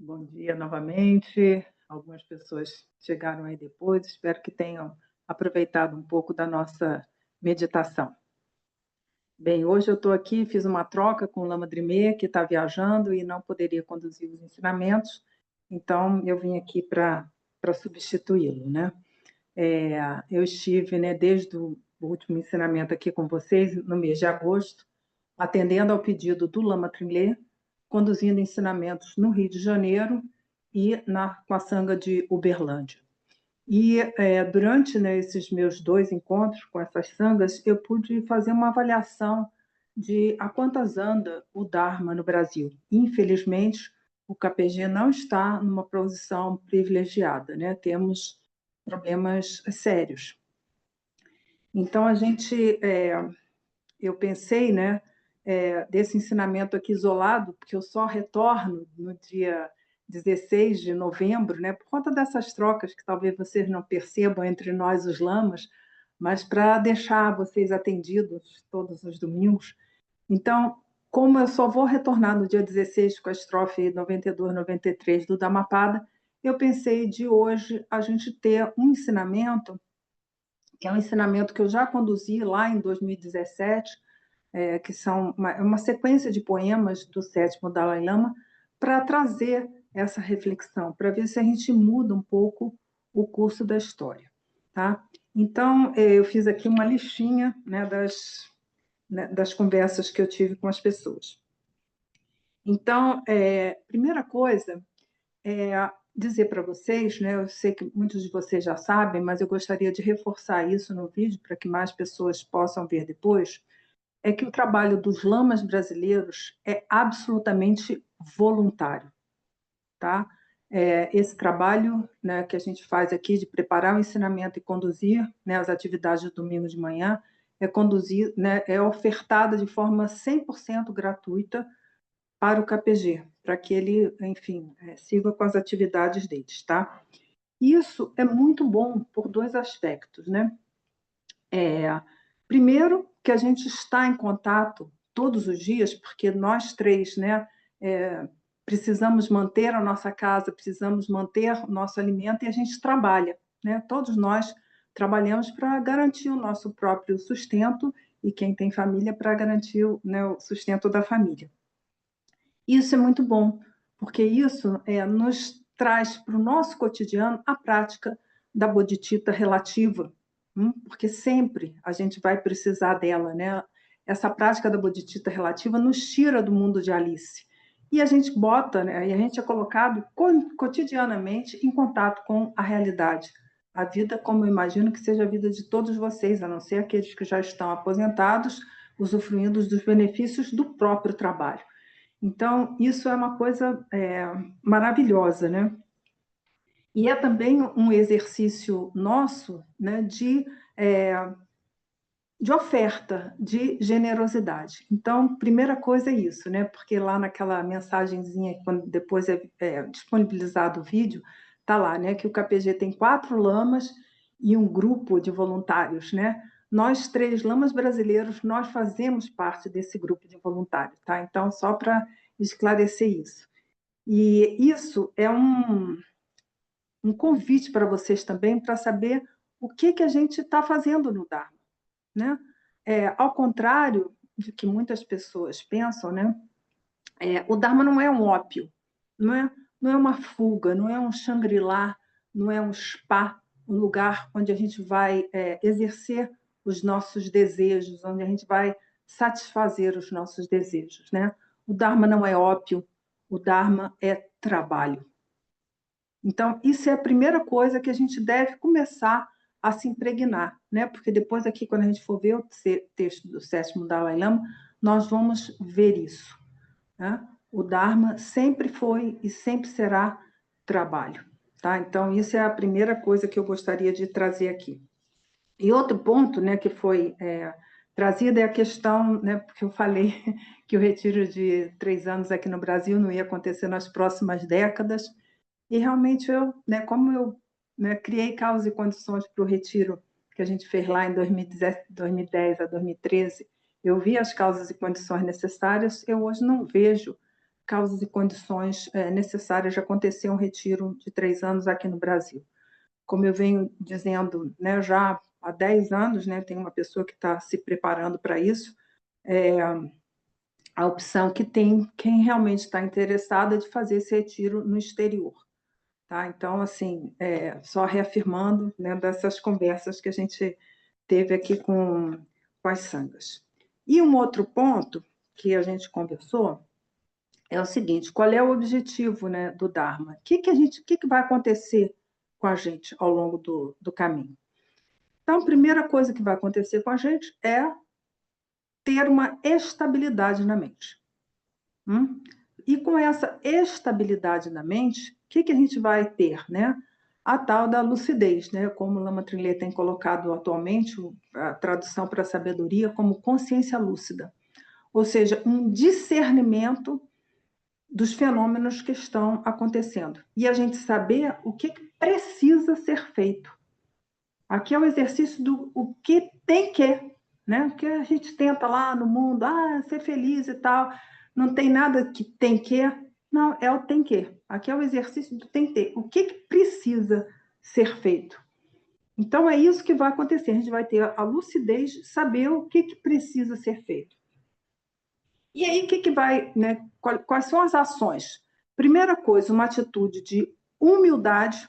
Bom dia novamente. Algumas pessoas chegaram aí depois, espero que tenham aproveitado um pouco da nossa meditação. Bem, hoje eu estou aqui, fiz uma troca com o Lama Drimê, que está viajando e não poderia conduzir os ensinamentos, então eu vim aqui para substituí-lo, né? Eu estive, né, desde o último ensinamento aqui com vocês, no mês de agosto, atendendo ao pedido do Lama Trimlé, conduzindo ensinamentos no Rio de Janeiro e com a Sangha de Uberlândia. E durante, né, esses meus 2 encontros com essas sangas, eu pude fazer uma avaliação de a quantas anda o Dharma no Brasil. Infelizmente, o KPG não está numa posição privilegiada, né? Temos problemas sérios. Então, eu pensei, né, desse ensinamento aqui isolado, porque eu só retorno no dia 16 de novembro, né, por conta dessas trocas que talvez vocês não percebam entre nós, os lamas, mas para deixar vocês atendidos todos os domingos. Então, como eu só vou retornar no dia 16 com a estrofe 92, 93 do Dhammapada, eu pensei de hoje a gente ter um ensinamento, que é um ensinamento que eu já conduzi lá em 2017, que são uma sequência de poemas do sétimo Dalai Lama, para trazer essa reflexão, para ver se a gente muda um pouco o curso da história. Tá? Então, eu fiz aqui uma listinha, né, das conversas que eu tive com as pessoas. Então, primeira coisa é dizer para vocês, né, eu sei que muitos de vocês já sabem, mas eu gostaria de reforçar isso no vídeo para que mais pessoas possam ver depois, é que o trabalho dos lamas brasileiros é absolutamente voluntário, tá? Esse trabalho, né, que a gente faz aqui de preparar o ensinamento e conduzir, né, as atividades de domingo de manhã, né, é ofertada de forma 100% gratuita para o KPG, para que ele, enfim, siga com as atividades deles, tá? Isso é muito bom por 2 aspectos, né? Primeiro, que a gente está em contato todos os dias, porque nós 3, né, precisamos manter a nossa casa, precisamos manter o nosso alimento e a gente trabalha, né? Todos nós trabalhamos para garantir o nosso próprio sustento e quem tem família para garantir, né, o sustento da família. Isso é muito bom, porque isso nos traz para o nosso cotidiano a prática da bodhicitta relativa, porque sempre a gente vai precisar dela, né? Essa prática da bodhicitta relativa nos tira do mundo de Alice. E a gente bota, né, e a gente é colocado cotidianamente em contato com a realidade. A vida, como eu imagino que seja a vida de todos vocês, a não ser aqueles que já estão aposentados, usufruindo dos benefícios do próprio trabalho. Então, isso é uma coisa maravilhosa, né? E é também um exercício nosso, né, de oferta, de generosidade. Então, primeira coisa é isso, né? Porque lá naquela mensagenzinha, quando depois é disponibilizado o vídeo, tá lá, né? Que o KPG tem 4 lamas e um grupo de voluntários, né? Nós 3 lamas brasileiros, nós fazemos parte desse grupo de voluntários, tá? Então, só para esclarecer isso. E isso é um convite para vocês também, para saber o que a gente está fazendo no Dharma, né? Ao contrário de que muitas pessoas pensam, né? O Dharma não é um ópio, não é uma fuga, não é um Shangri-La, não é um spa, um lugar onde a gente vai exercer os nossos desejos, onde a gente vai satisfazer os nossos desejos, né? O Dharma não é ópio, o Dharma é trabalho. Então, isso é a primeira coisa que a gente deve começar a se impregnar, né? Porque depois aqui, quando a gente for ver o texto do sétimo Dalai Lama, nós vamos ver isso, né? O Dharma sempre foi e sempre será trabalho, tá? Então, isso é a primeira coisa que eu gostaria de trazer aqui. E outro ponto, né, que foi trazido é a questão, né, porque eu falei que o retiro de 3 anos aqui no Brasil não ia acontecer nas próximas décadas, e realmente né, como eu, né, criei causas e condições para o retiro que a gente fez lá em 2010 a 2013, eu vi as causas e condições necessárias, eu hoje não vejo causas e condições necessárias de acontecer um retiro de 3 anos aqui no Brasil. Como eu venho dizendo, né, já há 10 anos, né, tem uma pessoa que está se preparando para isso, a opção que tem quem realmente está interessado é de fazer esse retiro no exterior. Tá? Então, assim, só reafirmando, né, dessas conversas que a gente teve aqui com as sangas. E um outro ponto que a gente conversou é o seguinte: qual é o objetivo, né, do Dharma? O que vai acontecer com a gente ao longo do caminho? Então, a primeira coisa que vai acontecer com a gente é ter uma estabilidade na mente. E com essa estabilidade na mente, o que a gente vai ter, né? A tal da lucidez, né? Como Lama Trilê tem colocado atualmente, a tradução para a sabedoria como consciência lúcida. Ou seja, um discernimento dos fenômenos que estão acontecendo. E a gente saber o que precisa ser feito. Aqui é o exercício do o que tem que, né? Porque a gente tenta lá no mundo, ser feliz e tal, não tem nada que tem que, não, é o tem que. Aqui é o exercício do tem que. O que precisa ser feito? Então, é isso que vai acontecer. A gente vai ter a lucidez de saber o que precisa ser feito. E aí, o que vai, né? Quais são as ações? Primeira coisa, uma atitude de humildade,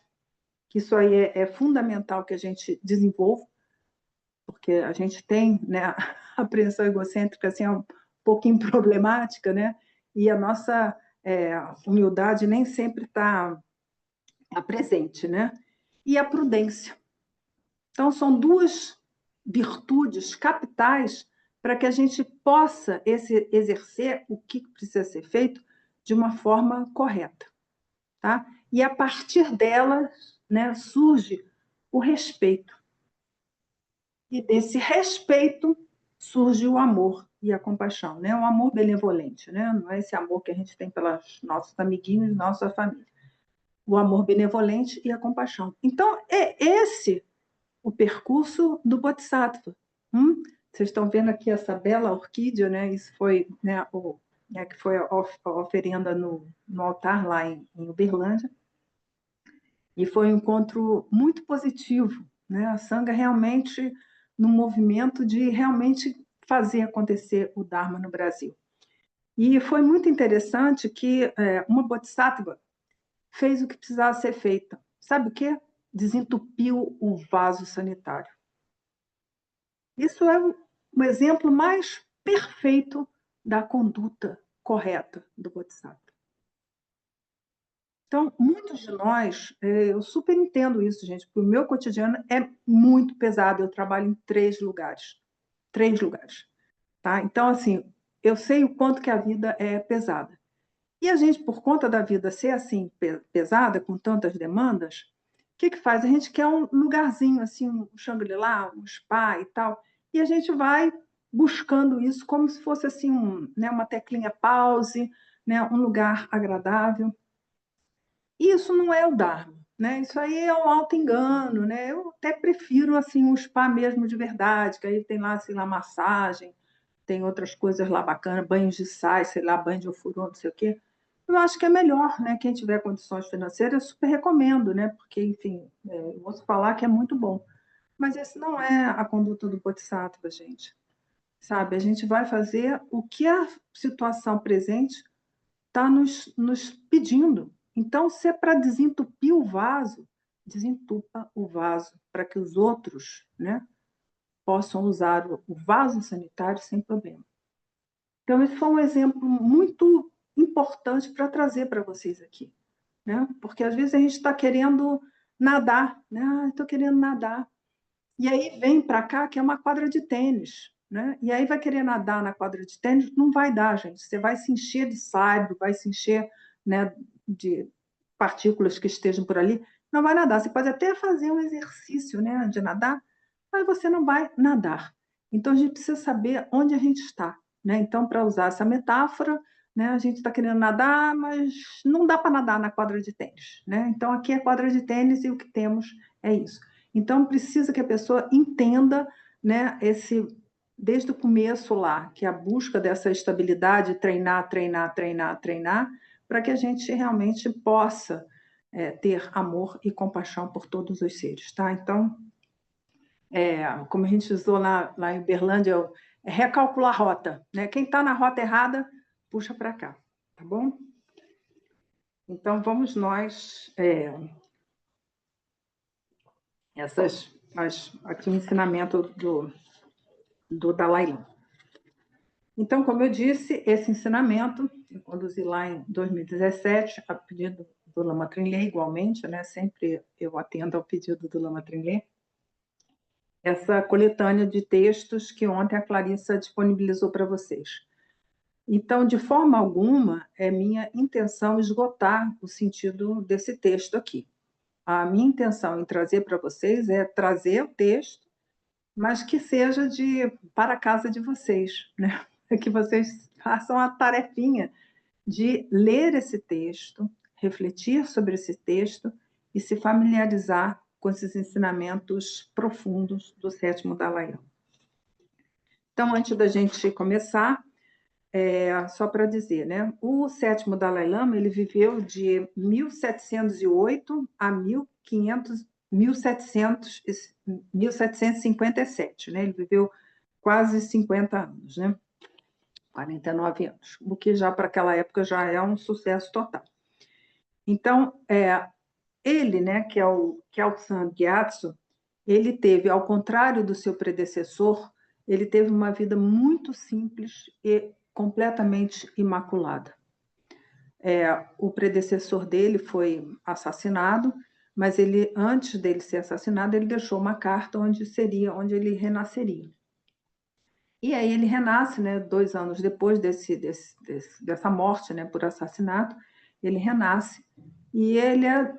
que isso aí é fundamental que a gente desenvolva, porque a gente tem, né, a apreensão egocêntrica assim, é um pouquinho problemática, né? E a nossa humildade nem sempre está presente, né? E a prudência. Então, são duas virtudes capitais para que a gente possa exercer o que precisa ser feito de uma forma correta. Tá? E a partir delas, né, surge o respeito. E desse respeito surge o amor e a compaixão, né? O amor benevolente, né? Não é esse amor que a gente tem pelos nossos amiguinhos, nossa família. O amor benevolente e a compaixão. Então, é esse o percurso do Bodhisattva. Vocês estão vendo aqui essa bela orquídea, né? Isso foi, né, que foi a oferenda no altar lá em Uberlândia. E foi um encontro muito positivo, né? A Sangha realmente no movimento de realmente fazer acontecer o Dharma no Brasil. E foi muito interessante que uma Bodhisattva fez o que precisava ser feito. Sabe o quê? Desentupiu o vaso sanitário. Isso é um exemplo mais perfeito da conduta correta do Bodhisattva. Então, muitos de nós, eu super entendo isso, gente, porque o meu cotidiano é muito pesado. Eu trabalho em 3 lugares. 3 lugares. Tá? Então, assim, eu sei o quanto que a vida é pesada. E a gente, por conta da vida ser assim, pesada, com tantas demandas, o que faz? A gente quer um lugarzinho, assim, um Shangri-La, um spa e tal, e a gente vai buscando isso como se fosse assim, né, uma teclinha pause, né, um lugar agradável. Isso não é o Dharma, né? Isso aí é um auto-engano, né? Eu até prefiro assim um spa mesmo de verdade, que aí tem lá, sei lá, massagem, tem outras coisas lá bacanas, banhos de sais, sei lá, banho de ofurô, não sei o quê. Eu acho que é melhor, né? Quem tiver condições financeiras, eu super recomendo, né? Porque, enfim, eu ouço falar que é muito bom. Mas esse não é a conduta do Bodhisattva, gente. Sabe? A gente vai fazer o que a situação presente está nos pedindo. Então, se é para desentupir o vaso, desentupa o vaso para que os outros, né, possam usar o vaso sanitário sem problema. Então, esse foi um exemplo muito importante para trazer para vocês aqui, né? Porque às vezes a gente está querendo nadar, né? Estou querendo nadar. E aí vem para cá que é uma quadra de tênis, né? E aí vai querer nadar na quadra de tênis, não vai dar, gente. Você vai se encher de saibro, vai se encher, né, de partículas que estejam por ali, não vai nadar. Você pode até fazer um exercício, né, de nadar, mas você não vai nadar. Então a gente precisa saber onde a gente está, né? Então, para usar essa metáfora, né, a gente está querendo nadar, mas não dá para nadar na quadra de tênis, né? Então aqui é quadra de tênis e o que temos é isso. Então, precisa que a pessoa entenda, né, desde o começo lá, que é a busca dessa estabilidade, treinar, treinar, treinar, treinar, para que a gente realmente possa ter amor e compaixão por todos os seres, tá? Então, como a gente usou lá em Uberlândia, é recalcular a rota, né? Quem está na rota errada, puxa para cá, tá bom? Então, vamos nós... aqui o ensinamento do Dalai Lama. Então, como eu disse, esse ensinamento eu conduzi lá em 2017, a pedido do Lama Trinley, igualmente, né? Sempre eu atendo ao pedido do Lama Trinley. Essa coletânea de textos que ontem a Clarissa disponibilizou para vocês. Então, de forma alguma, é minha intenção esgotar o sentido desse texto aqui. A minha intenção em trazer para vocês é trazer o texto, mas que seja para a casa de vocês, né? Que vocês façam a tarefinha de ler esse texto, refletir sobre esse texto e se familiarizar com esses ensinamentos profundos do sétimo Dalai Lama. Então, antes da gente começar, só para dizer, né? O sétimo Dalai Lama ele viveu de 1708 a 1757, né? Ele viveu quase 50 anos, né? 49 anos, o que já para aquela época já é um sucesso total. Então, ele, né, que é o Kelsang Gyatso, ele teve, ao contrário do seu predecessor, ele teve uma vida muito simples e completamente imaculada. O predecessor dele foi assassinado, mas ele, antes dele ser assassinado, ele deixou uma carta onde ele renasceria. E aí ele renasce, né, 2 anos depois dessa morte, né, por assassinato, ele renasce e ele é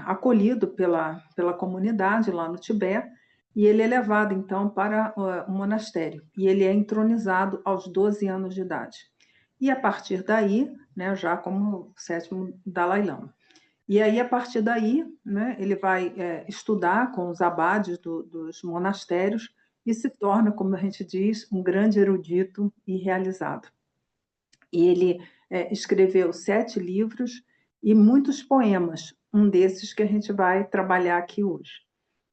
acolhido pela comunidade lá no Tibete e ele é levado, então, para um monastério. E ele é entronizado aos 12 anos de idade. E, a partir daí, né, já como sétimo Dalai Lama. E aí, a partir daí, né, ele vai estudar com os abades dos monastérios e se torna, como a gente diz, um grande erudito e realizado. E ele escreveu 7 livros e muitos poemas, um desses que a gente vai trabalhar aqui hoje.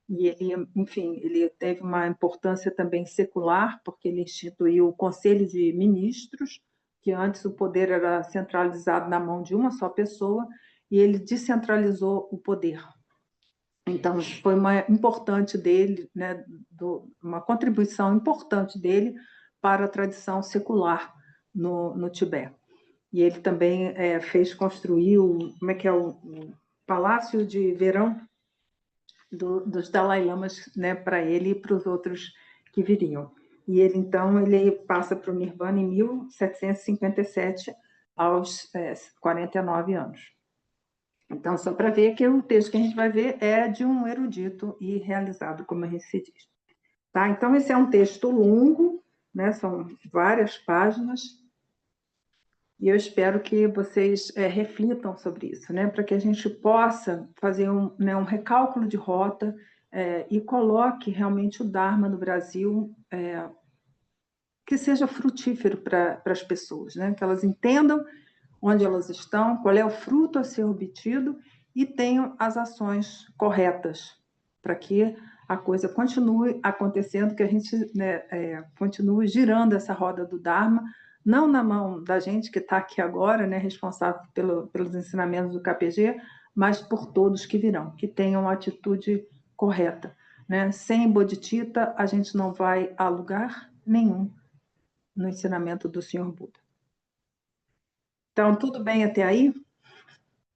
E ele, enfim, ele teve uma importância também secular, porque ele instituiu o Conselho de Ministros, que antes o poder era centralizado na mão de uma só pessoa, e ele descentralizou o poder. Então, foi uma importante dele, né, uma contribuição importante dele para a tradição secular no Tibete. E ele também fez construir o Palácio de Verão dos Dalai Lamas, né, para ele e para os outros que viriam. E ele, então, ele passa para o Nirvana em 1757, aos 49 anos. Então, só para ver que o texto que a gente vai ver é de um erudito e realizado, como a gente se diz. Tá? Então, esse é um texto longo, né? São várias páginas, e eu espero que vocês reflitam sobre isso, né? Para que a gente possa fazer um recálculo de rota e coloque realmente o Dharma no Brasil que seja frutífero para as pessoas, né? Que elas entendam onde elas estão, qual é o fruto a ser obtido e tenham as ações corretas para que a coisa continue acontecendo, que a gente continue girando essa roda do Dharma, não na mão da gente que está aqui agora, né, responsável pelos ensinamentos do KPG, mas por todos que virão, que tenham a atitude correta. Né? Sem bodhicitta, a gente não vai a lugar nenhum no ensinamento do Senhor Buda. Então, tudo bem até aí?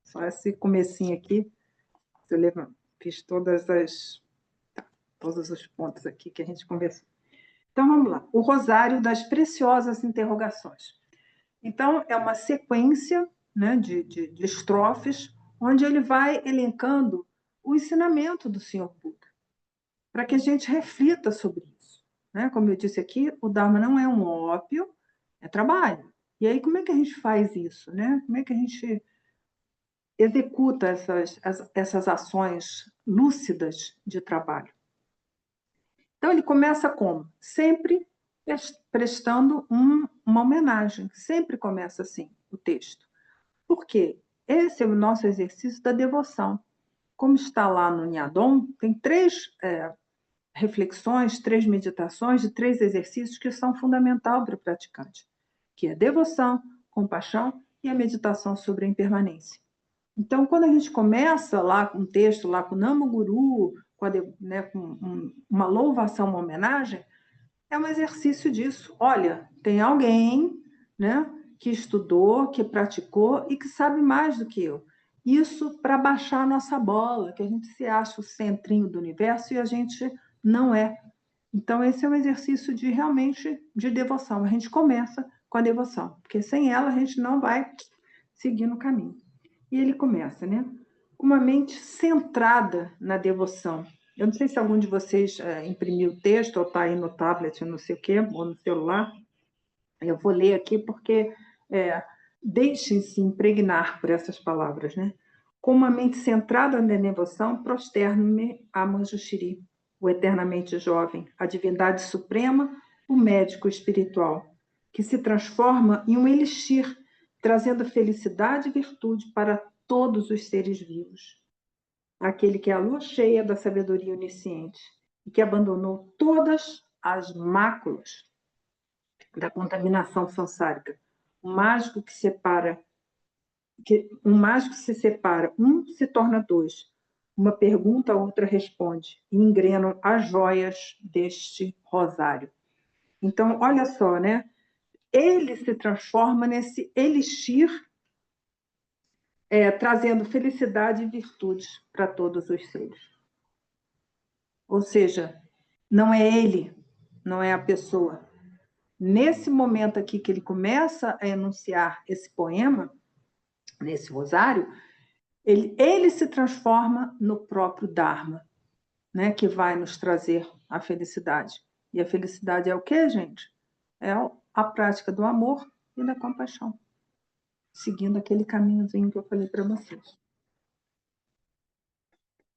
Só esse comecinho aqui. Eu fiz todos os pontos aqui que a gente conversou. Então, vamos lá. O Rosário das Preciosas Interrogações. Então, é uma sequência, né, de estrofes, onde ele vai elencando o ensinamento do Senhor Buda, para que a gente reflita sobre isso. Né? Como eu disse aqui, o Dharma não é um ópio, é trabalho. E aí, como é que a gente faz isso? Né? Como é que a gente executa essas ações lúcidas de trabalho? Então, ele começa como? Sempre prestando uma homenagem. Sempre começa assim o texto. Por quê? Esse é o nosso exercício da devoção. Como está lá no Nhadon, tem 3 reflexões, 3 meditações de 3 exercícios que são fundamentais para o praticante, que é a devoção, compaixão e a meditação sobre a impermanência. Então, quando a gente começa lá com um texto, lá com o Namo Guru, com uma louvação, uma homenagem, é um exercício disso. Olha, tem alguém, né, que estudou, que praticou e que sabe mais do que eu. Isso para baixar a nossa bola, que a gente se acha o centrinho do universo e a gente não é. Então, esse é um exercício de realmente de devoção. A gente começa com a devoção, porque sem ela a gente não vai seguir no caminho. E ele começa, né? Uma mente centrada na devoção. Eu não sei se algum de vocês imprimiu o texto, ou está aí no tablet, não sei o quê, ou no celular. Eu vou ler aqui porque deixem-se impregnar por essas palavras, né? Com uma mente centrada na devoção, prosterno-me a Manjushri, o eternamente jovem, a divindade suprema, o médico espiritual, que se transforma em um elixir, trazendo felicidade e virtude para todos os seres vivos. Aquele que é a lua cheia da sabedoria onisciente e que abandonou todas as máculas da contaminação sansárica. Um mágico que se separa, um se torna 2. Uma pergunta, a outra responde, e engrenam as joias deste rosário. Então, olha só, né? Ele se transforma nesse elixir, trazendo felicidade e virtudes para todos os seres. Ou seja, não é ele, não é a pessoa. Nesse momento aqui que ele começa a enunciar esse poema, nesse rosário, ele se transforma no próprio Dharma, né, que vai nos trazer a felicidade. E a felicidade é o quê, gente? É a prática do amor e da compaixão, seguindo aquele caminhozinho que eu falei para vocês.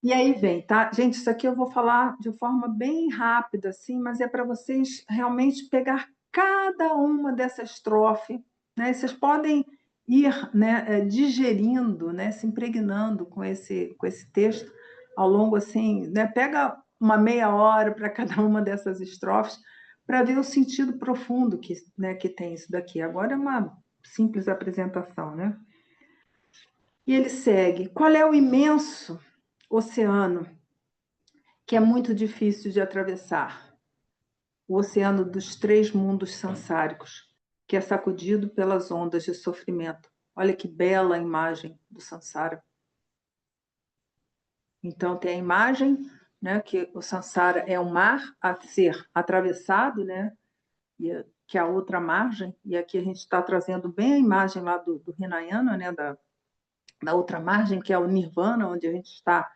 E aí vem, tá? Gente, isso aqui eu vou falar de forma bem rápida, assim, mas é para vocês realmente pegar cada uma dessa estrofe, né? Vocês podem ir, né, digerindo, né, se impregnando com esse texto ao longo, assim, né? Pega uma meia hora para cada uma dessas estrofes para ver o sentido profundo que tem isso daqui. Agora é uma simples apresentação, né? E ele segue. Qual é o imenso oceano que é muito difícil de atravessar? O oceano dos 3 mundos sansáricos, que é sacudido pelas ondas de sofrimento. Olha que bela imagem do sansara. Então, tem a imagem, né, que o sansara é um mar a ser atravessado, né, que é a outra margem, e aqui a gente está trazendo bem a imagem lá do Hinayana, né, da outra margem, que é o nirvana, onde a gente está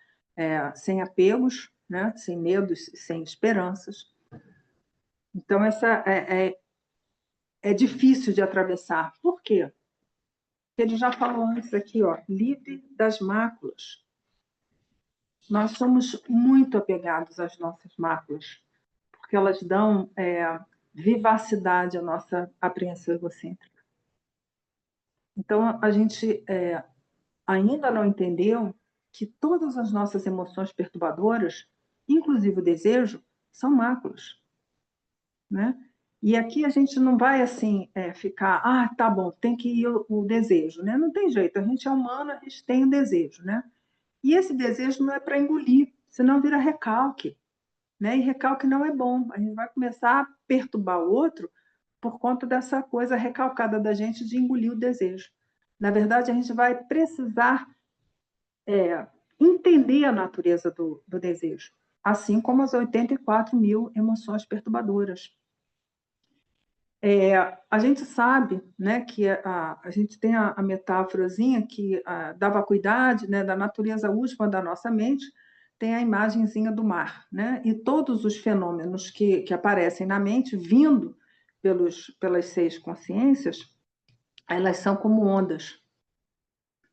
sem apegos, né, sem medos, sem esperanças. Então, essa é difícil de atravessar. Por quê? Ele já falou antes aqui, ó, livre das máculas. Nós somos muito apegados às nossas máculas, porque elas dão vivacidade à nossa apreensão egocêntrica. Então, a gente ainda não entendeu que todas as nossas emoções perturbadoras, inclusive o desejo, são máculas, né? E aqui a gente não vai assim ficar, tá bom, tem que ir o desejo, né? Não tem jeito, a gente é humano, a gente tem o desejo, né? E esse desejo não é para engolir, senão vira recalque, né? E recalque não é bom. A gente vai começar a perturbar o outro por conta dessa coisa recalcada da gente de engolir o desejo. Na verdade, a gente vai precisar entender a natureza do desejo, assim como as 84 mil emoções perturbadoras. A gente sabe, né, que a gente tem a metáforazinha que da vacuidade, né, da natureza última da nossa mente, tem a imagenzinha do mar, né? E todos os fenômenos que aparecem na mente, vindo pelas 6 consciências, elas são como ondas.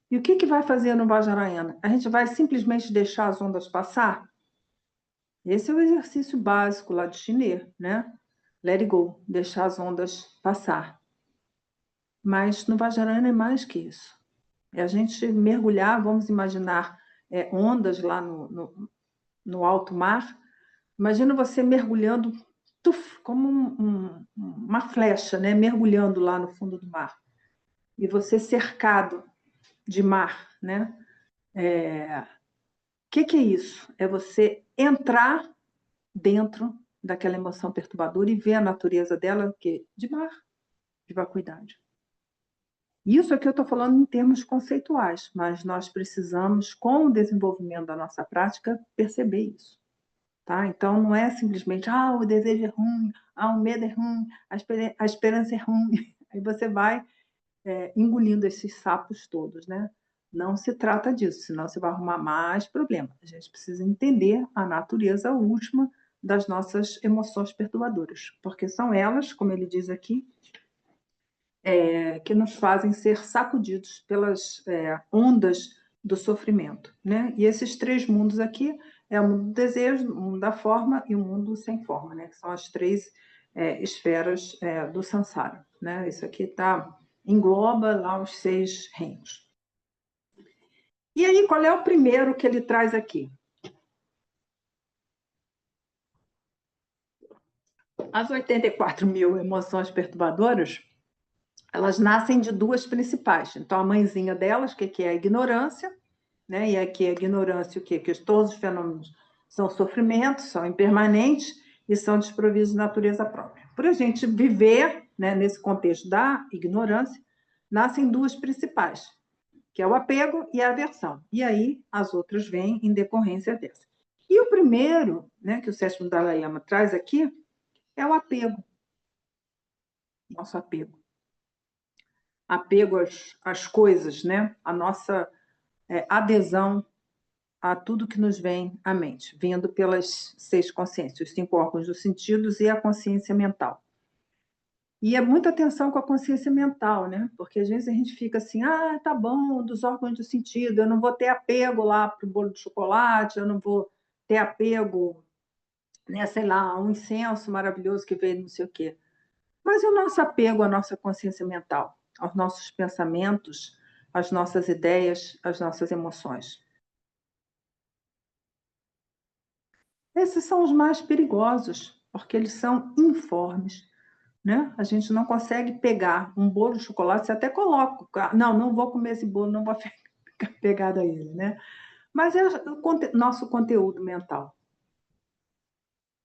E o que vai fazer no Vajrayana? A gente vai simplesmente deixar as ondas passar? Esse é o exercício básico lá de chinês, né? let it go, deixar as ondas passar. Mas no Vajrayana é mais que isso. É a gente mergulhar, vamos imaginar ondas lá no alto mar. Imagina você mergulhando, como uma flecha, né? Mergulhando lá no fundo do mar. E você cercado de mar, né? Que é isso? É você entrar dentro daquela emoção perturbadora e ver a natureza dela de mar, de vacuidade. Isso aqui eu estou falando em termos conceituais, mas nós precisamos, com o desenvolvimento da nossa prática, perceber isso. Tá? Então, não é simplesmente, o desejo é ruim, o medo é ruim, a esperança é ruim. Aí você vai engolindo esses sapos todos, né? Não se trata disso, senão você vai arrumar mais problemas. A gente precisa entender a natureza última das nossas emoções perturbadoras, porque são elas, como ele diz aqui, que nos fazem ser sacudidos pelas ondas do sofrimento, né? E esses três mundos aqui é o mundo do desejo, o mundo da forma e o mundo sem forma, né? Que são as três esferas do samsara, né? Isso aqui engloba lá os 6 reinos. E aí, qual é o primeiro que ele traz aqui? As 84 mil emoções perturbadoras, elas nascem de 2 principais. Então, a mãezinha delas, que é a ignorância, né? E aqui a ignorância, o quê? Que todos os fenômenos são sofrimentos, são impermanentes e são desprovidos de natureza própria. Por a gente viver, né, nesse contexto da ignorância, nascem 2 principais, que é o apego e a aversão. E aí as outras vêm em decorrência dessa. E o primeiro, né, que o 7º Dalai Lama traz aqui, é o apego. Nosso apego. Apego às coisas, né? A nossa adesão a tudo que nos vem à mente, vindo pelas 6 consciências, os 5 órgãos dos sentidos e a consciência mental. E é muita atenção com a consciência mental, né? Porque às vezes a gente fica assim, tá bom, dos órgãos do sentido, eu não vou ter apego lá para o bolo de chocolate, eu não vou ter apego, né, sei lá, a um incenso maravilhoso que veio não sei o quê. Mas e o nosso apego à nossa consciência mental, aos nossos pensamentos, às nossas ideias, às nossas emoções? Esses são os mais perigosos, porque eles são informes, né? A gente não consegue pegar um bolo de chocolate, você até coloca, não vou comer esse bolo, não vou ficar pegada a ele, né? Mas é o nosso conteúdo mental,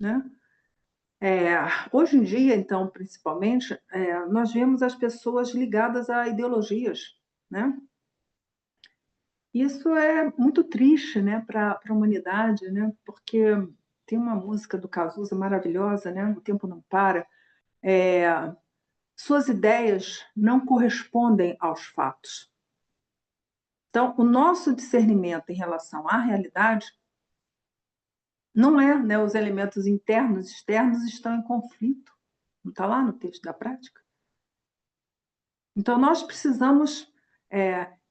né? Hoje em dia, então, principalmente, nós vemos as pessoas ligadas a ideologias, né? Isso é muito triste, né, para a humanidade, né? Porque tem uma música do Cazuza maravilhosa, né? O Tempo Não Para. Suas ideias não correspondem aos fatos. Então, o nosso discernimento em relação à realidade não é, né? Os elementos internos e externos estão em conflito. Não está lá no texto da prática? Então, nós precisamos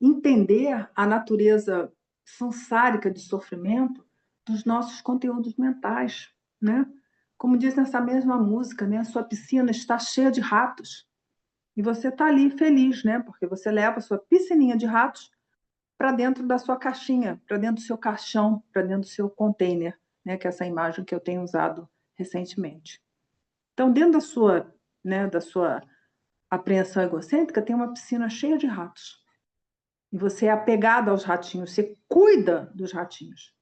entender a natureza sansárica de sofrimento dos nossos conteúdos mentais, né? Como diz nessa mesma música, né? Sua piscina está cheia de ratos. E você está ali feliz, né? Porque você leva a sua piscininha de ratos para dentro da sua caixinha, para dentro do seu caixão, para dentro do seu container, né? Que é essa imagem que eu tenho usado recentemente. Então, dentro da sua apreensão egocêntrica, tem uma piscina cheia de ratos. E você é apegado aos ratinhos, você cuida dos ratinhos,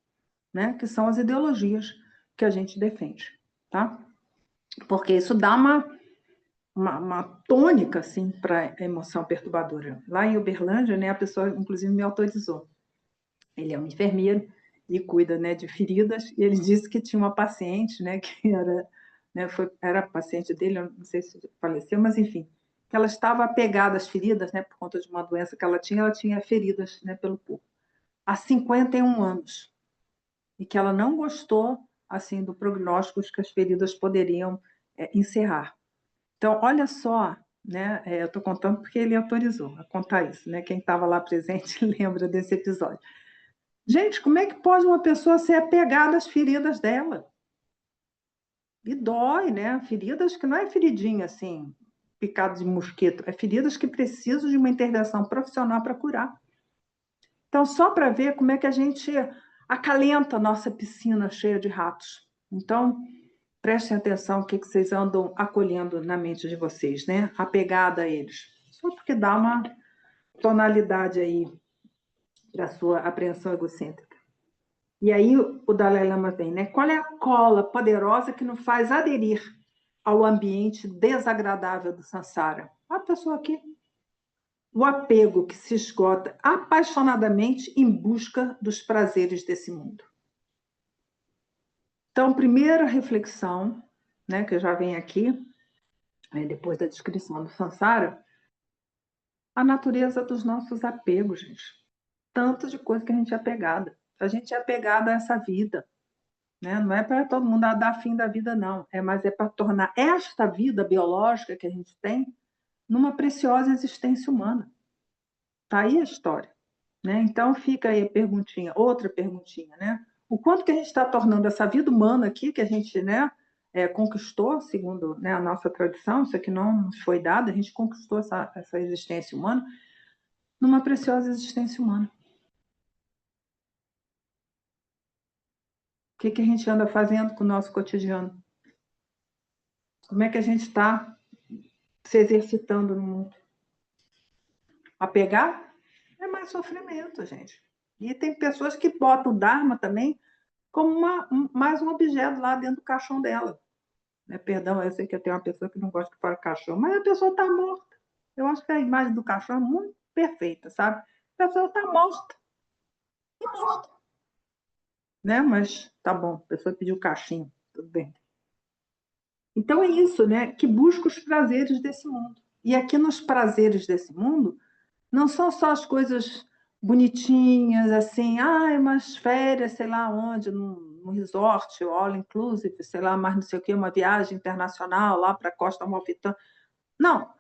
né? Que são as ideologias que a gente defende, tá? Porque isso dá uma tônica, assim, para a emoção perturbadora. Lá em Uberlândia, né, a pessoa, inclusive, me autorizou. Ele é um enfermeiro e cuida, né, de feridas, e ele disse que tinha uma paciente, né, que era paciente dele, eu não sei se faleceu, mas enfim, que ela estava apegada às feridas, né, por conta de uma doença que ela tinha feridas, né, pelo corpo, há 51 anos, e que ela não gostou, assim, do prognóstico que as feridas poderiam encerrar. Então, olha só, né? Eu estou contando porque ele autorizou a contar isso, né? Quem estava lá presente lembra desse episódio. Gente, como é que pode uma pessoa ser apegada às feridas dela? E dói, né? Feridas que não é feridinha assim, picado de mosquito, é feridas que precisam de uma intervenção profissional para curar. Então, só para ver como é que a gente acalenta a nossa piscina cheia de ratos. Então, prestem atenção o que vocês andam acolhendo na mente de vocês, né? Apegada a eles. Só porque dá uma tonalidade aí para a sua apreensão egocêntrica. E aí o Dalai Lama vem, né? Qual é a cola poderosa que nos faz aderir ao ambiente desagradável do samsara? A pessoa aqui. O apego que se esgota apaixonadamente em busca dos prazeres desse mundo. Então, primeira reflexão, né, que já vem aqui, depois da descrição do samsara, a natureza dos nossos apegos, gente. Tanto de coisa que a gente é apegada. A gente é apegada a essa vida, né? Não é para todo mundo dar fim da vida, não. Mas é para tornar esta vida biológica que a gente tem numa preciosa existência humana. Tá aí a história, né? Então fica aí a perguntinha, outra perguntinha, né? O quanto que a gente está tornando essa vida humana aqui, que a gente, né, conquistou, segundo, né, a nossa tradição, isso aqui não nos foi dado, a gente conquistou essa existência humana, numa preciosa existência humana. O que que a gente anda fazendo com o nosso cotidiano? Como é que a gente está se exercitando no mundo? Apegar é mais sofrimento, gente. E tem pessoas que botam o Dharma também como mais um objeto lá dentro do caixão dela. Né? Perdão, eu sei que eu tenho uma pessoa que não gosta que fale caixão, mas a pessoa está morta. Eu acho que a imagem do caixão é muito perfeita, sabe? A pessoa está morta. E morta. Né? Mas tá bom, a pessoa pediu caixinho, tudo bem. Então é isso, né? Que busca os prazeres desse mundo. E aqui nos prazeres desse mundo, não são só as coisas bonitinhas, assim, umas férias, sei lá onde, num resort, all inclusive, sei lá, mais não sei o quê, uma viagem internacional lá para a Costa Amalfitana. Não,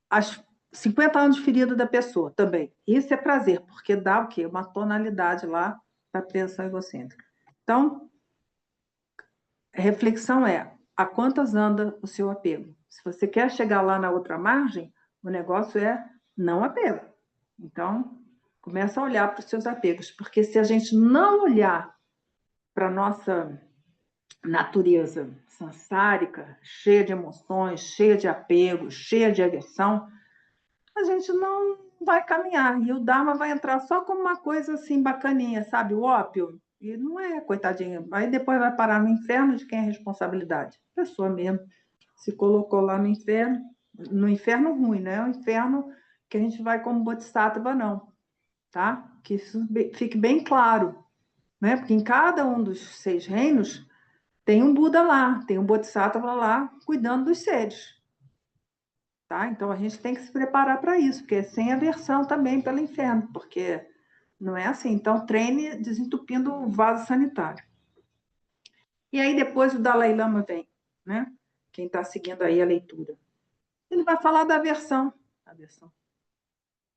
as 50 anos de ferida da pessoa também. Isso é prazer, porque dá o quê? Uma tonalidade lá para a apreensão egocêntrica. Então, a reflexão é: a quantas anda o seu apego? Se você quer chegar lá na outra margem, o negócio é não apego. Então, começa a olhar para os seus apegos, porque se a gente não olhar para a nossa natureza sansárica, cheia de emoções, cheia de apego, cheia de agressão, a gente não vai caminhar. E o Dharma vai entrar só como uma coisa assim bacaninha, sabe? O ópio. E não é, coitadinha. Aí depois vai parar no inferno, de quem é a responsabilidade? A pessoa mesmo se colocou lá no inferno ruim, né? O inferno que a gente vai como bodhisattva, não. Tá? Que isso fique bem claro, né? Porque em cada um dos 6 reinos tem um Buda lá, tem um bodhisattva lá cuidando dos seres. Tá? Então a gente tem que se preparar para isso, porque é sem aversão também pelo inferno, porque não é assim. Então treine desentupindo o vaso sanitário. E aí depois o Dalai Lama vem, né? Quem está seguindo aí a leitura. Ele vai falar da aversão. Aversão.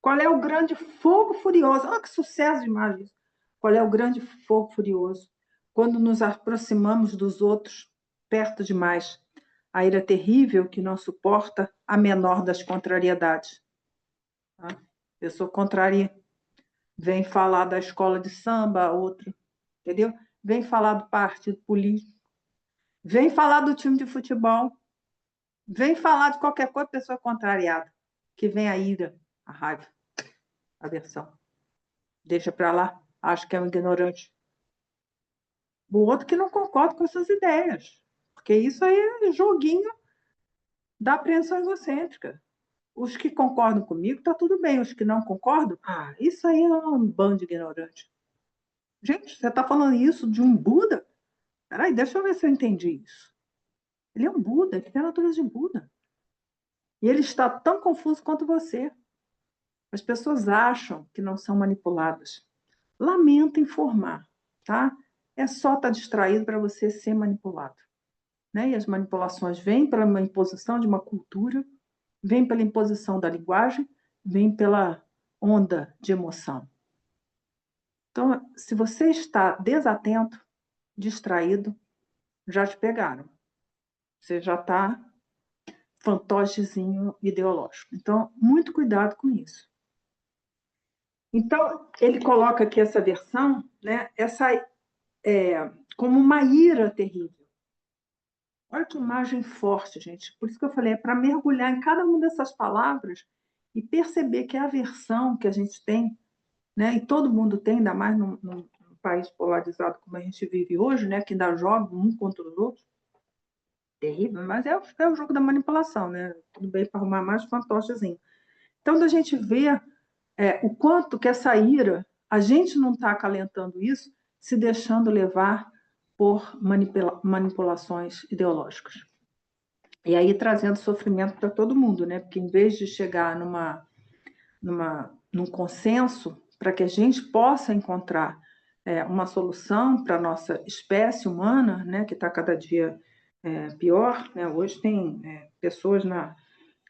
Qual é o grande fogo furioso? Olha que sucesso de imagem. Qual é o grande fogo furioso? Quando nos aproximamos dos outros perto demais. A ira terrível que não suporta a menor das contrariedades. Tá? Pessoa contraria. Vem falar da escola de samba, outra, entendeu? Vem falar do partido político. Vem falar do time de futebol. Vem falar de qualquer coisa, pessoa contrariada. Que vem a ira, a raiva, a aversão. Deixa para lá, acho que é um ignorante. O outro que não concorda com essas ideias. Porque isso aí é joguinho da apreensão egocêntrica. Os que concordam comigo, tá tudo bem. Os que não concordam, isso aí é um bando de ignorante. Gente, você está falando isso de um Buda? Peraí, deixa eu ver se eu entendi isso. Ele é um Buda, ele tem a natureza de Buda. E ele está tão confuso quanto você. As pessoas acham que não são manipuladas. Lamento informar, tá? É só estar distraído para você ser manipulado. Né? E as manipulações vêm pela imposição de uma cultura, vêm pela imposição da linguagem, vêm pela onda de emoção. Então, se você está desatento, distraído, já te pegaram. você já está fantochezinho ideológico. Então, muito cuidado com isso. Então, ele coloca aqui essa versão, né, como uma ira terrível. Olha que imagem forte, gente. Por isso que eu falei, é para mergulhar em cada uma dessas palavras e perceber que a aversão que a gente tem, né, e todo mundo tem, ainda mais num país polarizado como a gente vive hoje, né, que ainda joga um contra os outros, terrível, mas é o jogo da manipulação, né? Tudo bem para arrumar mais fantochezinho. Então, da gente ver o quanto que essa ira, a gente não está acalentando isso, se deixando levar por manipulações ideológicas. E aí trazendo sofrimento para todo mundo, né? Porque em vez de chegar num consenso para que a gente possa encontrar uma solução para a nossa espécie humana, né? Que está cada dia pior, né? Hoje tem pessoas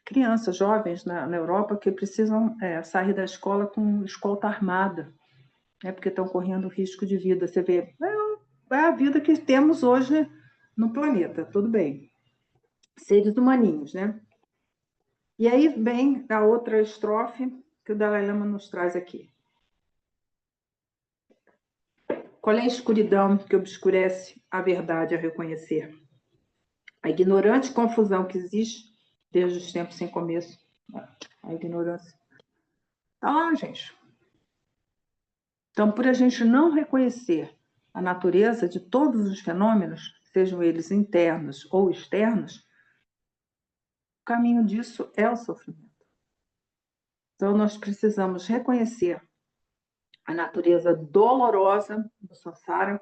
crianças, jovens na Europa que precisam sair da escola com escolta armada, né? Porque estão correndo risco de vida. Você vê, é a vida que temos hoje no planeta, tudo bem. Seres humaninhos, né? E aí vem a outra estrofe que o Dalai Lama nos traz aqui. Qual é a escuridão que obscurece a verdade a reconhecer? A ignorante confusão que existe desde os tempos sem começo. A ignorância. Está lá, gente. Então, por a gente não reconhecer a natureza de todos os fenômenos, sejam eles internos ou externos, o caminho disso é o sofrimento. Então, nós precisamos reconhecer a natureza dolorosa do samsara,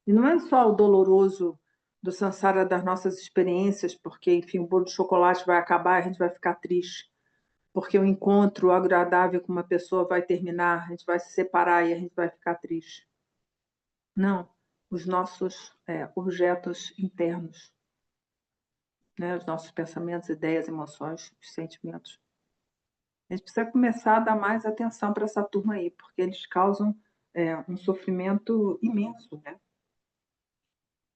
e não é só o doloroso do samsara das nossas experiências, porque, enfim, o bolo de chocolate vai acabar e a gente vai ficar triste, porque o encontro agradável com uma pessoa vai terminar, a gente vai se separar e a gente vai ficar triste. Não, os nossos objetos internos, né? Os nossos pensamentos, ideias, emoções, sentimentos. A gente precisa começar a dar mais atenção para essa turma aí, porque eles causam um sofrimento imenso, né?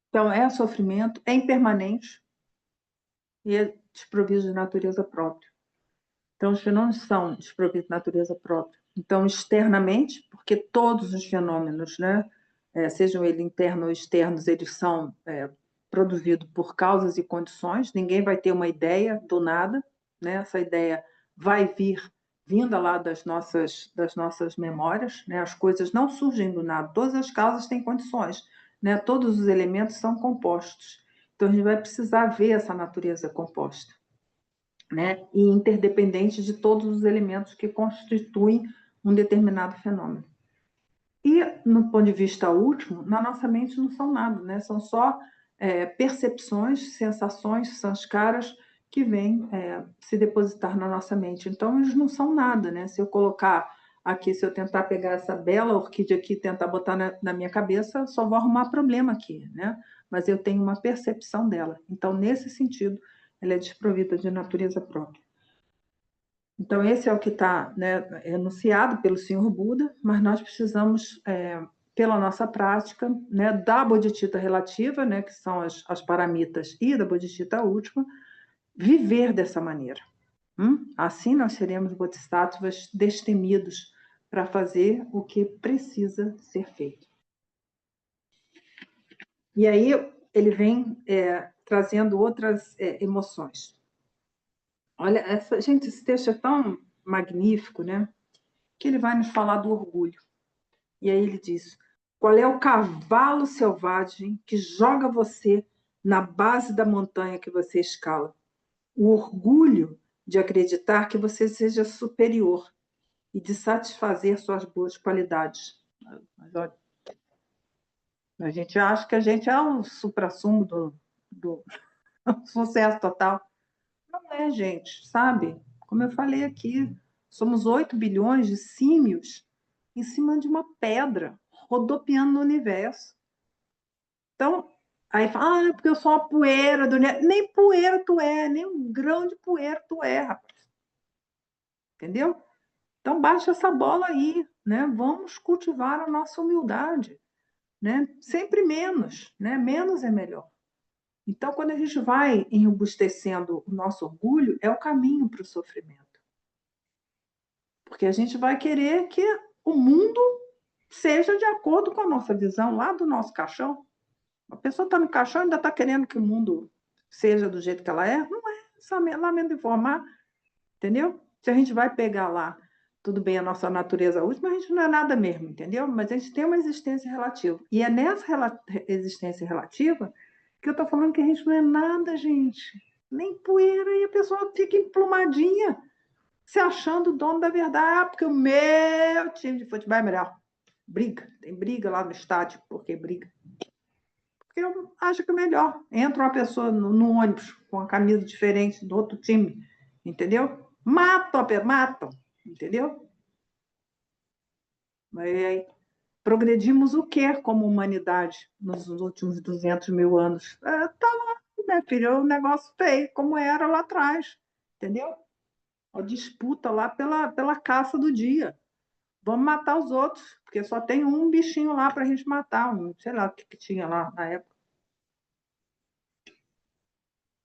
Então, é sofrimento, é impermanente e é desprovido de natureza própria. Então, os fenômenos são desprovidos de natureza própria. Então, externamente, porque todos os fenômenos, né, sejam eles internos ou externos, eles são produzidos por causas e condições. Ninguém vai ter uma ideia do nada, né? Essa ideia vai vinda lá das nossas memórias, né? As coisas não surgem do nada. Todas as causas têm condições, né? Todos os elementos são compostos. Então, a gente vai precisar ver essa natureza composta, né? E interdependente de todos os elementos que constituem um determinado fenômeno. E, no ponto de vista último, na nossa mente não são nada, né? São só percepções, sensações, sanskaras que vêm se depositar na nossa mente. Então, eles não são nada, né? Se eu colocar aqui, se eu tentar pegar essa bela orquídea aqui e tentar botar na minha cabeça, só vou arrumar problema aqui, né? Mas eu tenho uma percepção dela. Então, nesse sentido, ela é desprovida de natureza própria. Então, esse é o que está, né, enunciado pelo Senhor Buda, mas nós precisamos, pela nossa prática, né, da bodhicitta relativa, né, que são as paramitas, e da bodhicitta última, viver dessa maneira. Assim nós seremos bodhisattvas destemidos para fazer o que precisa ser feito. E aí ele vem trazendo outras emoções. Olha, gente, esse texto é tão magnífico, né? Que ele vai nos falar do orgulho. E aí ele diz: qual é o cavalo selvagem que joga você na base da montanha que você escala? O orgulho de acreditar que você seja superior e de satisfazer suas boas qualidades. Mas olha, a gente acha que a gente é o suprassumo do sucesso total. Não é, gente, sabe? Como eu falei aqui, somos 8 bilhões de símios em cima de uma pedra, rodopiando no universo. Então, aí fala, porque eu sou uma poeira do universo. Nem poeira tu é, nem um grão de poeira tu é, rapaz. Entendeu? Então, baixa essa bola aí, né? Vamos cultivar a nossa humildade, né? Sempre menos, né? Menos é melhor. Então, quando a gente vai enrobustecendo o nosso orgulho, é o caminho para o sofrimento. Porque a gente vai querer que o mundo seja de acordo com a nossa visão lá do nosso caixão. A pessoa está no caixão e ainda está querendo que o mundo seja do jeito que ela é? Não é, só lamento informar, entendeu? Se a gente vai pegar lá, tudo bem, a nossa natureza última, a gente não é nada mesmo, entendeu? Mas a gente tem uma existência relativa. E é nessa existência relativa que eu estou falando que a gente não é nada, gente. Nem poeira, e a pessoa fica emplumadinha, se achando o dono da verdade. Ah, porque o meu time de futebol é melhor. Briga, tem briga lá no estádio, porque briga. Porque eu acho que é melhor. Entra uma pessoa no ônibus com uma camisa diferente do outro time, entendeu? Matam, entendeu? Mas progredimos o quê como humanidade nos últimos 200 mil anos? Tá lá, né, filho? O negócio feio, como era lá atrás, entendeu? A disputa lá pela caça do dia. Vamos matar os outros, porque só tem um bichinho lá para a gente matar, sei lá o que tinha lá na época.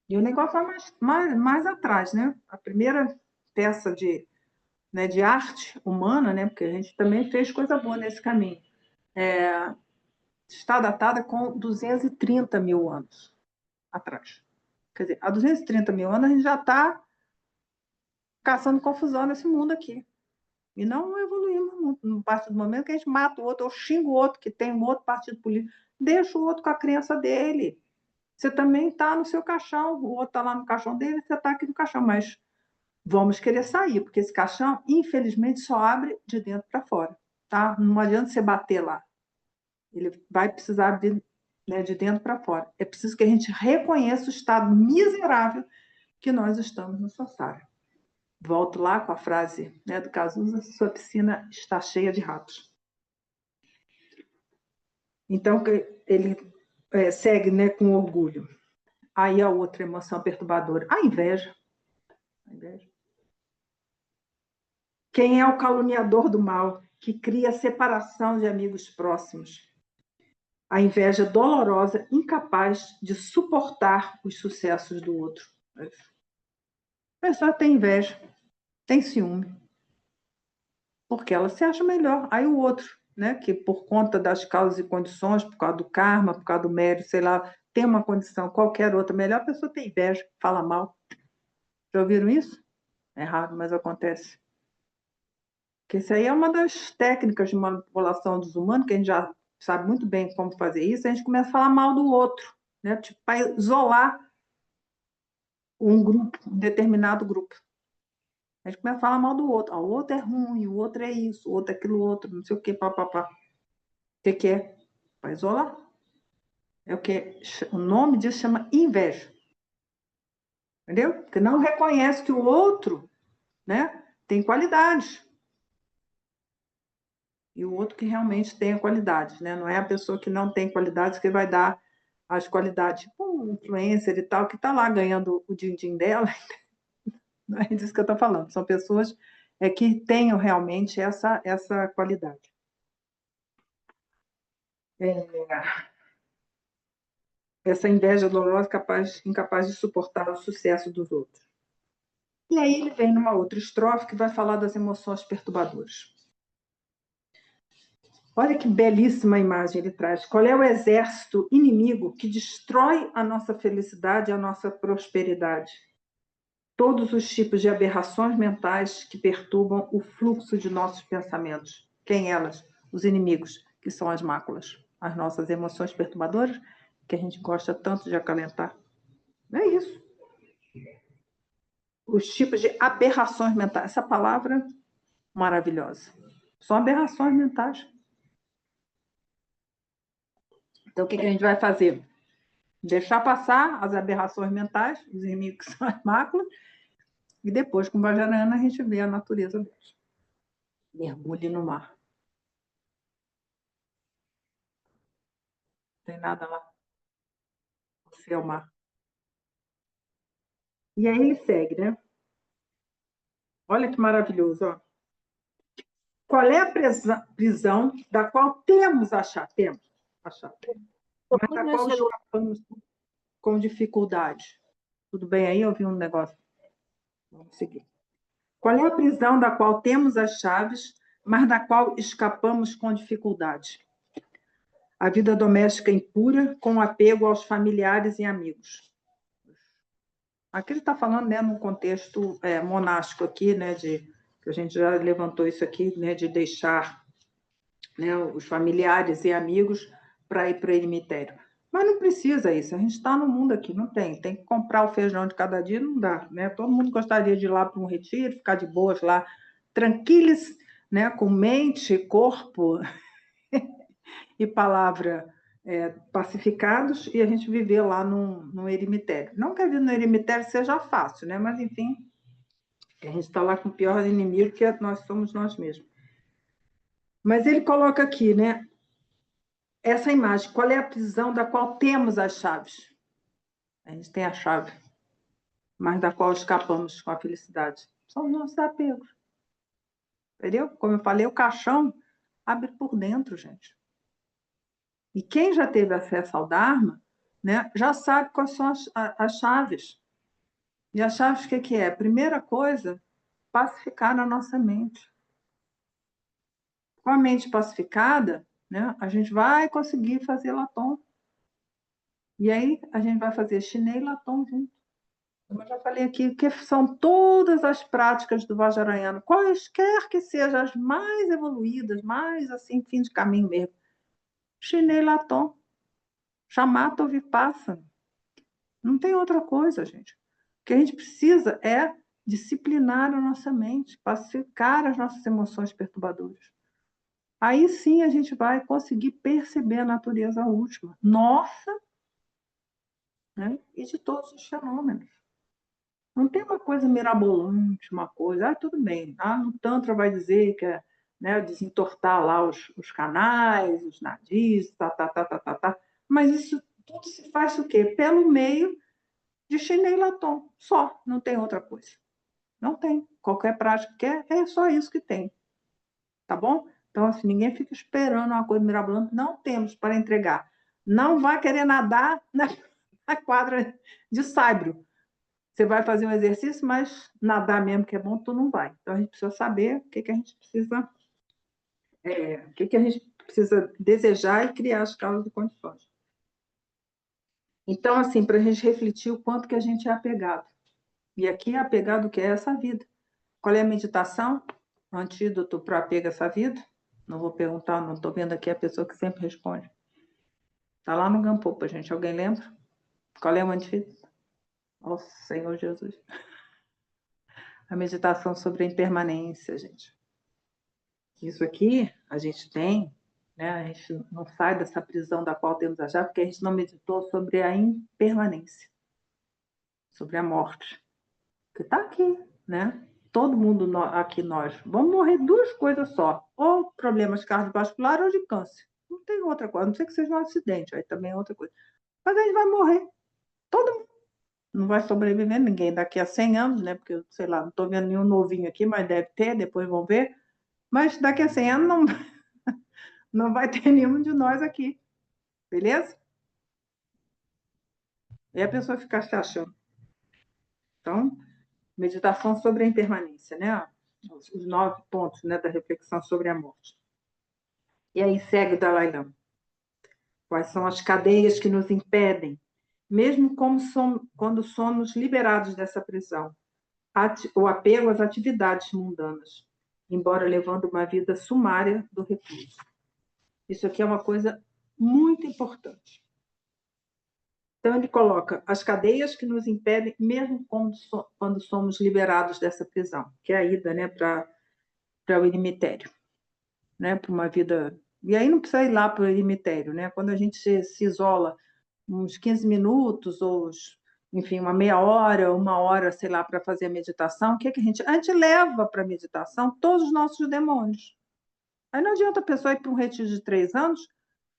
E o negócio vai mais atrás, né? A primeira peça de arte humana, né? Porque a gente também fez coisa boa nesse caminho, está datada com 230 mil anos atrás. Quer dizer, há 230 mil anos a gente já está caçando confusão nesse mundo aqui. E não evoluímos muito. No partir do momento que a gente mata o outro, ou xinga o outro que tem um outro partido político, deixa o outro com a crença dele. Você também está no seu caixão, o outro está lá no caixão dele, você está aqui no caixão, mas vamos querer sair, porque esse caixão, infelizmente, só abre de dentro para fora. Tá? Não adianta você bater lá. Ele vai precisar abrir, né, de dentro para fora. É preciso que a gente reconheça o estado miserável que nós estamos no Sassara. Volto lá com a frase, né, do Cazuza: sua piscina está cheia de ratos. Então, ele segue, né, com orgulho. Aí a outra emoção perturbadora, a inveja. A inveja. Quem é o caluniador do mal, que cria separação de amigos próximos? A inveja dolorosa, incapaz de suportar os sucessos do outro. A pessoa tem inveja, tem ciúme, porque ela se acha melhor. Aí o outro, né, que por conta das causas e condições, por causa do karma, por causa do mérito, sei lá, tem uma condição qualquer outra melhor, a pessoa tem inveja, fala mal. Já ouviram isso? É raro, mas acontece. Que isso aí é uma das técnicas de manipulação dos humanos, que a gente já sabe muito bem como fazer isso. A gente começa a falar mal do outro, né? Tipo, para isolar um grupo, um determinado grupo. A gente começa a falar mal do outro. O outro é ruim, o outro é isso, o outro é aquilo outro, não sei o quê, papapá. O que é? Para isolar. É o que o nome disso chama inveja. Entendeu? Porque não reconhece que o outro, né, tem qualidades. E o outro que realmente tem qualidades, né? Não é a pessoa que não tem qualidades que vai dar as qualidades, tipo um influencer e tal, que está lá ganhando o din-din dela. Não é disso que eu estou falando. São pessoas que tenham realmente essa qualidade. Essa inveja dolorosa incapaz de suportar o sucesso dos outros. E aí ele vem numa outra estrofe que vai falar das emoções perturbadoras. Olha que belíssima imagem ele traz. Qual é o exército inimigo que destrói a nossa felicidade e a nossa prosperidade? Todos os tipos de aberrações mentais que perturbam o fluxo de nossos pensamentos. Quem elas? Os inimigos, que são as máculas, as nossas emoções perturbadoras, que a gente gosta tanto de acalentar. É isso. Os tipos de aberrações mentais. Essa palavra maravilhosa. São aberrações mentais. Então, o que a gente vai fazer? Deixar passar as aberrações mentais, os inimigos que são as máculas, e depois, com Vajrayana, a gente vê a natureza deles. Mergulhe no mar. Não tem nada lá. Você é o mar. E aí ele segue, né? Olha que maravilhoso, ó. Qual é a prisão da qual temos achar? Temos achar. Mas da qual escapamos com dificuldade. Tudo bem aí? Eu vi um negócio. Vamos seguir. Qual é a prisão da qual temos as chaves, mas da qual escapamos com dificuldade? A vida doméstica impura, com apego aos familiares e amigos. Aqui ele está falando, né, num contexto monástico aqui, né, que a gente já levantou isso aqui, né, de deixar, né, os familiares e amigos para ir para o eremitério. Mas não precisa isso, a gente está no mundo aqui, não tem que comprar o feijão de cada dia, não dá, né? Todo mundo gostaria de ir lá para um retiro, ficar de boas lá, tranquilos, né, com mente, corpo e palavra pacificados, e a gente viver lá no eremitério. Não que a vida no eremitério seja fácil, né? Mas, enfim, a gente está lá com o pior inimigo, que nós somos nós mesmos. Mas ele coloca aqui, né, essa imagem, qual é a prisão da qual temos as chaves? A gente tem a chave, mas da qual escapamos com a felicidade. São os nossos apegos. Entendeu? Como eu falei, o caixão abre por dentro, gente. E quem já teve acesso ao Dharma, né, já sabe quais são as chaves. E as chaves, o que é? Primeira coisa, pacificar a nossa mente. Com a mente pacificada, né, a gente vai conseguir fazer Latom. E aí a gente vai fazer Chinê e Latom junto. Como eu já falei aqui, que são todas as práticas do Vajrayana, quaisquer que sejam as mais evoluídas, mais assim, fim de caminho mesmo. Chinê e Latom. Shamatha ou Vipassana. Não tem outra coisa, gente. O que a gente precisa é disciplinar a nossa mente, pacificar as nossas emoções perturbadoras. Aí sim a gente vai conseguir perceber a natureza última, nossa, né? E de todos os fenômenos. Não tem uma coisa mirabolante, uma coisa, tudo bem, no Tantra vai dizer que é, né, desentortar lá os canais, os nadis, mas isso tudo se faz o quê? Pelo meio de Chinê e Latom, só, não tem outra coisa. Não tem. Qualquer prática que é só isso que tem. Tá bom? Então, assim, ninguém fica esperando uma coisa mirabolante. Não temos para entregar. Não vai querer nadar na quadra de saibro. Você vai fazer um exercício, mas nadar mesmo que é bom, tu não vai. Então, a gente precisa saber o que a gente precisa, o que a gente precisa desejar e criar as causas e condições. Então, assim, para a gente refletir o quanto que a gente é apegado. E aqui é apegado o que é essa vida. Qual é a meditação? O antídoto para apego a essa vida? Não vou perguntar, não estou vendo aqui a pessoa que sempre responde. Está lá no Gampopa, gente. Alguém lembra? Qual é o antídoto? Nossa, Senhor Jesus. A meditação sobre a impermanência, gente. Isso aqui a gente tem, né? A gente não sai dessa prisão da qual temos a chave, porque a gente não meditou sobre a impermanência, sobre a morte, que está aqui, né? Todo mundo aqui, nós, vamos morrer duas coisas só, ou problemas cardiovasculares ou de câncer. Não tem outra coisa, a não ser que seja um acidente, aí também é outra coisa. Mas a gente vai morrer, todo mundo. Não vai sobreviver ninguém daqui a 100 anos, né? Porque, sei lá, não estou vendo nenhum novinho aqui, mas deve ter, depois vão ver. Mas daqui a 100 anos não vai ter nenhum de nós aqui, beleza? E a pessoa fica se achando. Então, meditação sobre a impermanência, né? Os 9 pontos, né, da reflexão sobre a morte. E aí segue o Dalai Lama. Quais são as cadeias que nos impedem, mesmo quando somos liberados dessa prisão? O apego às atividades mundanas, embora levando uma vida sumária do recluso. Isso aqui é uma coisa muito importante. Então, ele coloca as cadeias que nos impedem, mesmo quando somos liberados dessa prisão, que é a ida, né, para o eremitério, né, para uma vida. E aí não precisa ir lá para o eremitério, né? Quando a gente se isola uns 15 minutos, ou, enfim, uma meia hora, uma hora, sei lá, para fazer a meditação, o que é que a gente leva para a meditação todos os nossos demônios. Aí não adianta a pessoa ir para um retiro de 3 anos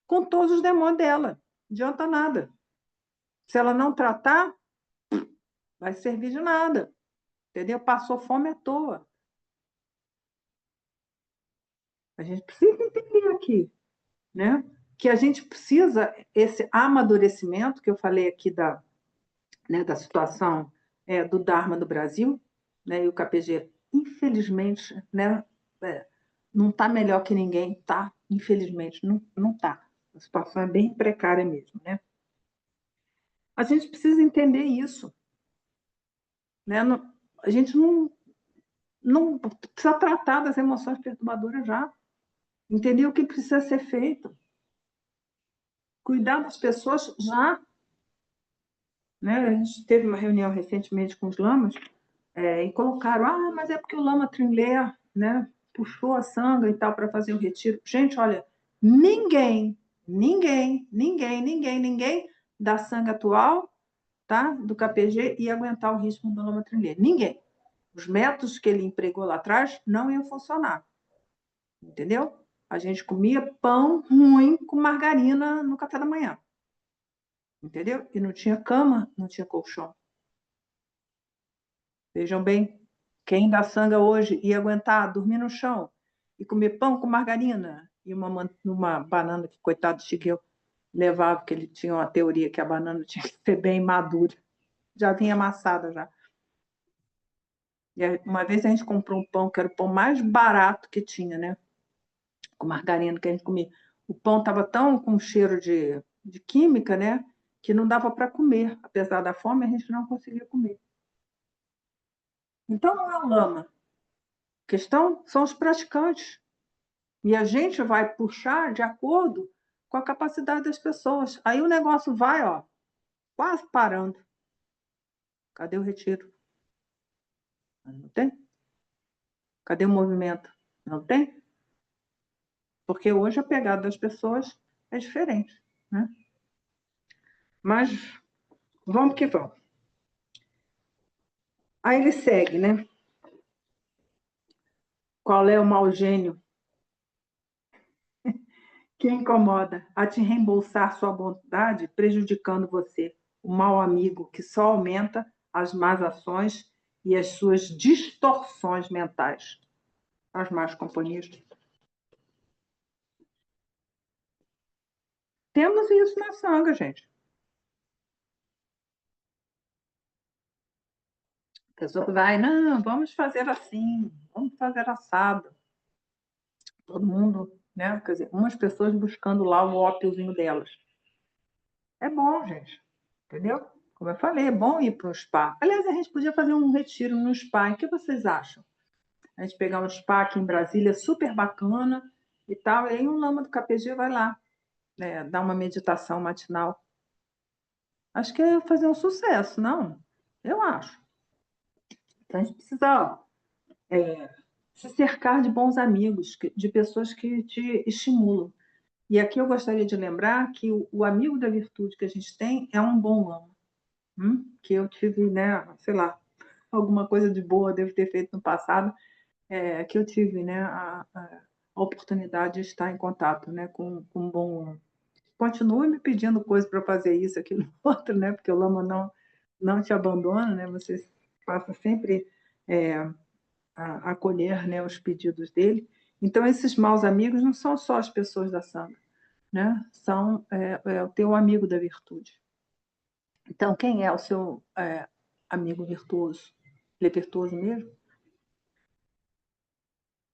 com todos os demônios dela. Não adianta nada. Se ela não tratar, vai servir de nada. Entendeu? Passou fome à toa. A gente precisa entender aqui, né? Que a gente precisa, esse amadurecimento que eu falei aqui né, da situação do Dharma no Brasil, né, e o KPG, infelizmente, né, não está melhor que ninguém, tá? Infelizmente, não está. A situação é bem precária mesmo, né? A gente precisa entender isso, né? A gente não precisa tratar das emoções perturbadoras já, entender o que precisa ser feito, cuidar das pessoas já, né? A gente teve uma reunião recentemente com os lamas e colocaram, mas é porque o lama Trinley, né, puxou a sanga e tal para fazer o retiro. Gente, olha, ninguém da sanga atual, tá, do KPG, ia aguentar o ritmo do lama Trinley. Ninguém. Os métodos que ele empregou lá atrás não iam funcionar. Entendeu? A gente comia pão ruim com margarina no café da manhã. Entendeu? E não tinha cama, não tinha colchão. Vejam bem, quem da sanga hoje ia aguentar dormir no chão e comer pão com margarina e uma banana que, coitado do Chiqueu, levava, porque ele tinha uma teoria que a banana tinha que ser bem madura. Já vinha amassada já. E uma vez a gente comprou um pão, que era o pão mais barato que tinha, né? Com margarina que a gente comia. O pão estava tão com cheiro de química, né? Que não dava para comer. Apesar da fome, a gente não conseguia comer. Então não é o lama. A questão são os praticantes. E a gente vai puxar de acordo com a capacidade das pessoas. Aí o negócio vai, ó, quase parando. Cadê o retiro? Não tem? Cadê o movimento? Não tem? Porque hoje a pegada das pessoas é diferente, né? Mas vamos que vamos. Aí ele segue, né? Qual é o mau gênio que incomoda a te reembolsar sua bondade, prejudicando você? O mau amigo que só aumenta as más ações e as suas distorções mentais. As más companhias. Temos isso na sanga, gente. A pessoa que vai, não, vamos fazer assim, vamos fazer assado. Todo mundo, né? Quer dizer, umas pessoas buscando lá o ópiozinho delas. É bom, gente. Entendeu? Como eu falei, é bom ir para um spa. Aliás, a gente podia fazer um retiro no spa. O que vocês acham? A gente pegar um spa aqui em Brasília, super bacana e tal, e aí um lama do KPG vai lá, né, dar uma meditação matinal. Acho que é fazer um sucesso, não? Eu acho. Então a gente precisa se cercar de bons amigos, de pessoas que te estimulam. E aqui eu gostaria de lembrar que o amigo da virtude que a gente tem é um bom lama. Que eu tive, né, sei lá, alguma coisa de boa devo ter feito no passado, que eu tive, né, a oportunidade de estar em contato, né, com um bom lama. Continue me pedindo coisas para fazer isso, aquilo, outro, né, porque o lama não te abandona, né, você passa sempre a acolher, né, os pedidos dele. Então, esses maus amigos não são só as pessoas da sanga, né, são o teu amigo da virtude. Então, quem é o seu amigo virtuoso? Ele é virtuoso mesmo?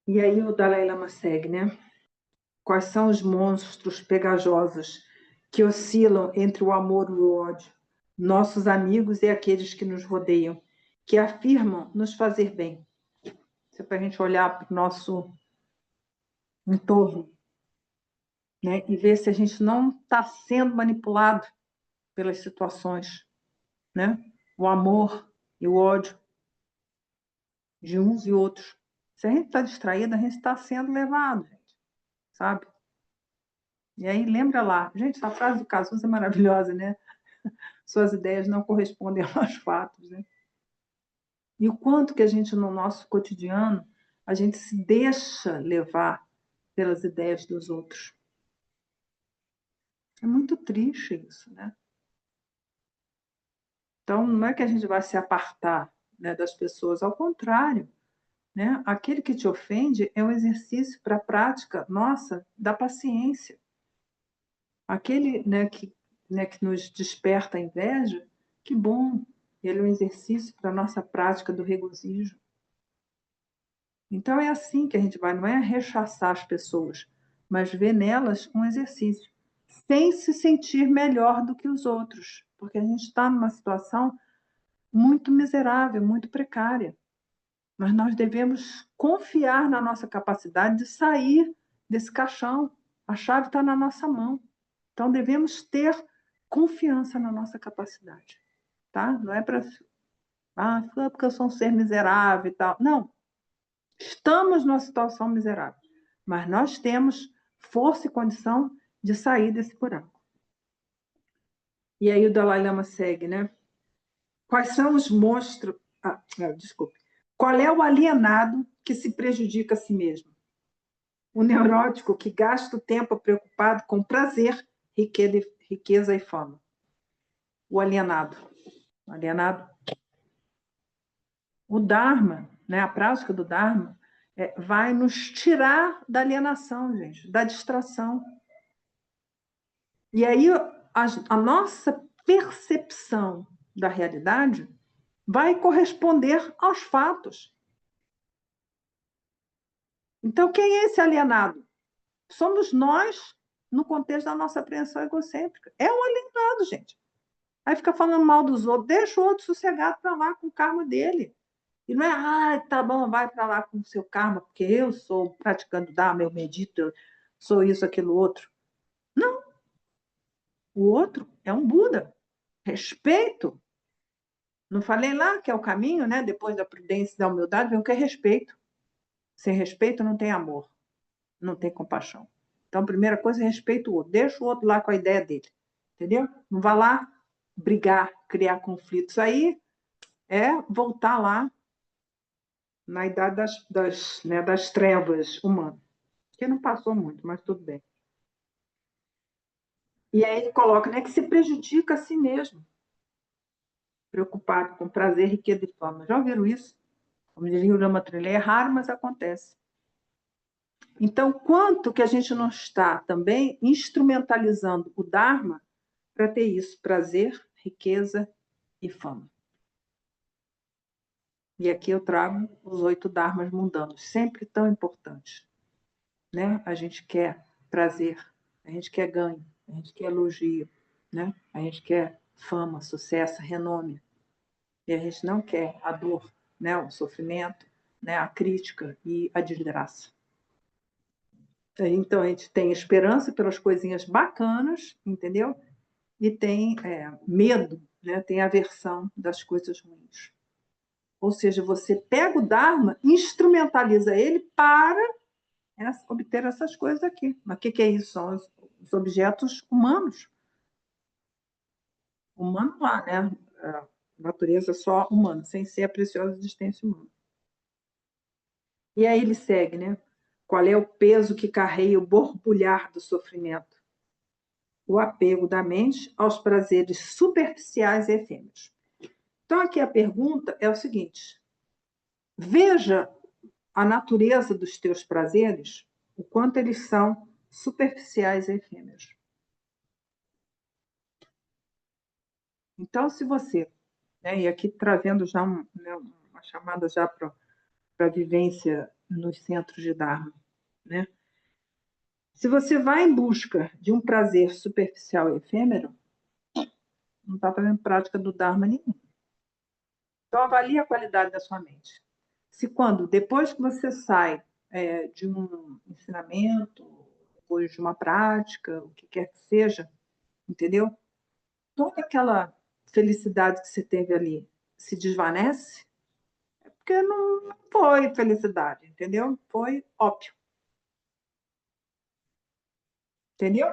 E aí o Dalai Lama segue, né? Quais são os monstros pegajosos que oscilam entre o amor e o ódio? Nossos amigos e aqueles que nos rodeiam, que afirmam nos fazer bem. Isso é para a gente olhar para o nosso entorno, né? E ver se a gente não está sendo manipulado pelas situações, né? O amor e o ódio de uns e outros. Se a gente está distraído, a gente está sendo levado, gente, sabe? E aí lembra lá, gente, essa frase do Cazuza é maravilhosa, né? Suas ideias não correspondem aos fatos, né? E o quanto que a gente, no nosso cotidiano, a gente se deixa levar pelas ideias dos outros. É muito triste isso, né? Então, não é que a gente vai se apartar, né, das pessoas, ao contrário, né? Aquele que te ofende é um exercício para a prática nossa da paciência. Aquele, né, que nos desperta a inveja Que bom! Ele é um exercício para a nossa prática do regozijo. Então, é assim que a gente vai, não é rechaçar as pessoas, mas ver nelas um exercício, sem se sentir melhor do que os outros, porque a gente está numa situação muito miserável, muito precária. Mas nós devemos confiar na nossa capacidade de sair desse caixão. A chave está na nossa mão. Então, devemos ter confiança na nossa capacidade. Tá? Não é para... só porque eu sou um ser miserável e tal. Não. Estamos numa situação miserável. Mas nós temos força e condição de sair desse buraco. E aí o Dalai Lama segue, né? Quais são os monstros... desculpe. Qual é o alienado que se prejudica a si mesmo? O neurótico que gasta o tempo preocupado com prazer, riqueza e fama. O alienado. O alienado. O Dharma, né, a prática do Dharma, vai nos tirar da alienação, gente, da distração. E aí a nossa percepção da realidade vai corresponder aos fatos. Então, quem é esse alienado? Somos nós, no contexto da nossa apreensão egocêntrica. É um alienado, gente. Aí fica falando mal dos outros, deixa o outro sossegado para lá com o karma dele. E não é, tá bom, vai para lá com o seu karma, porque eu sou praticando Dharma, eu medito, eu sou isso, aquilo, outro. Não. O outro é um Buda. Respeito. Não falei lá que é o caminho, né? Depois da prudência e da humildade, vem o que é respeito. Sem respeito não tem amor, não tem compaixão. Então, a primeira coisa é respeito o outro. Deixa o outro lá com a ideia dele. Entendeu? Não vá lá brigar, criar conflitos. Aí é voltar lá na idade das trevas humanas. Que não passou muito, mas tudo bem. E aí ele coloca, né, que se prejudica a si mesmo, preocupado com prazer, riqueza e fama. Já ouviram isso? Como diria o Lama Trilé, é raro, mas acontece. Então, quanto que a gente não está também instrumentalizando o Dharma para ter isso, prazer, riqueza e fama. E aqui eu trago os 8 dharmas mundanos, sempre tão importantes. Né? A gente quer prazer, a gente quer ganho, a gente quer elogio, né? A gente quer fama, sucesso, renome. E a gente não quer a dor, né? O sofrimento, né? A crítica e a desgraça. Então, a gente tem esperança pelas coisinhas bacanas, entendeu? E tem medo, né? Tem aversão das coisas ruins. Ou seja, você pega o Dharma, instrumentaliza ele para obter essas coisas aqui. Mas o que é isso? São os objetos humanos. Humano lá, né? A natureza só humana, sem ser a preciosa existência humana. E aí ele segue, né? Qual é o peso que carrega o borbulhar do sofrimento? O apego da mente aos prazeres superficiais e efêmeros. Então, aqui a pergunta é o seguinte: veja a natureza dos teus prazeres, o quanto eles são superficiais e efêmeros. Então, se você, né, e aqui trazendo já uma chamada já para a vivência nos centros de Dharma, né? Se você vai em busca de um prazer superficial e efêmero, não está fazendo prática do Dharma nenhum. Então, avalie a qualidade da sua mente. Se quando, depois que você sai de um ensinamento, depois de uma prática, o que quer que seja, entendeu? Toda aquela felicidade que você teve ali se desvanece, é porque não foi felicidade, entendeu? Foi ópio. Entendeu?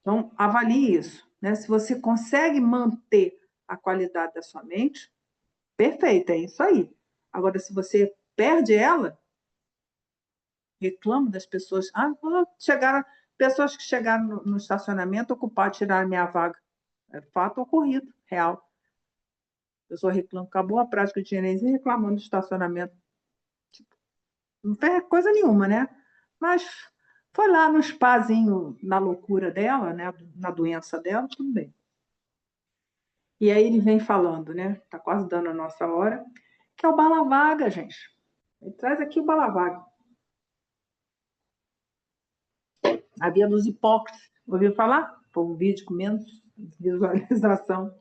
Então, avalie isso. Né? Se você consegue manter a qualidade da sua mente, perfeito, é isso aí. Agora, se você perde ela, reclama das pessoas. Pessoas que chegaram no estacionamento ocupadas, tiraram minha vaga. É fato ocorrido, real. A pessoa reclama, acabou a prática de higiene reclamando do estacionamento. Tipo, não fez coisa nenhuma, né? Mas foi lá no spazinho, na loucura dela, né? Na doença dela, tudo bem. E aí ele vem falando, né? Está quase dando a nossa hora, que é o Balavaga, gente. Ele traz aqui o Balavaga. A Via dos Hipócritas. Ouviu falar? Foi um vídeo com menos visualização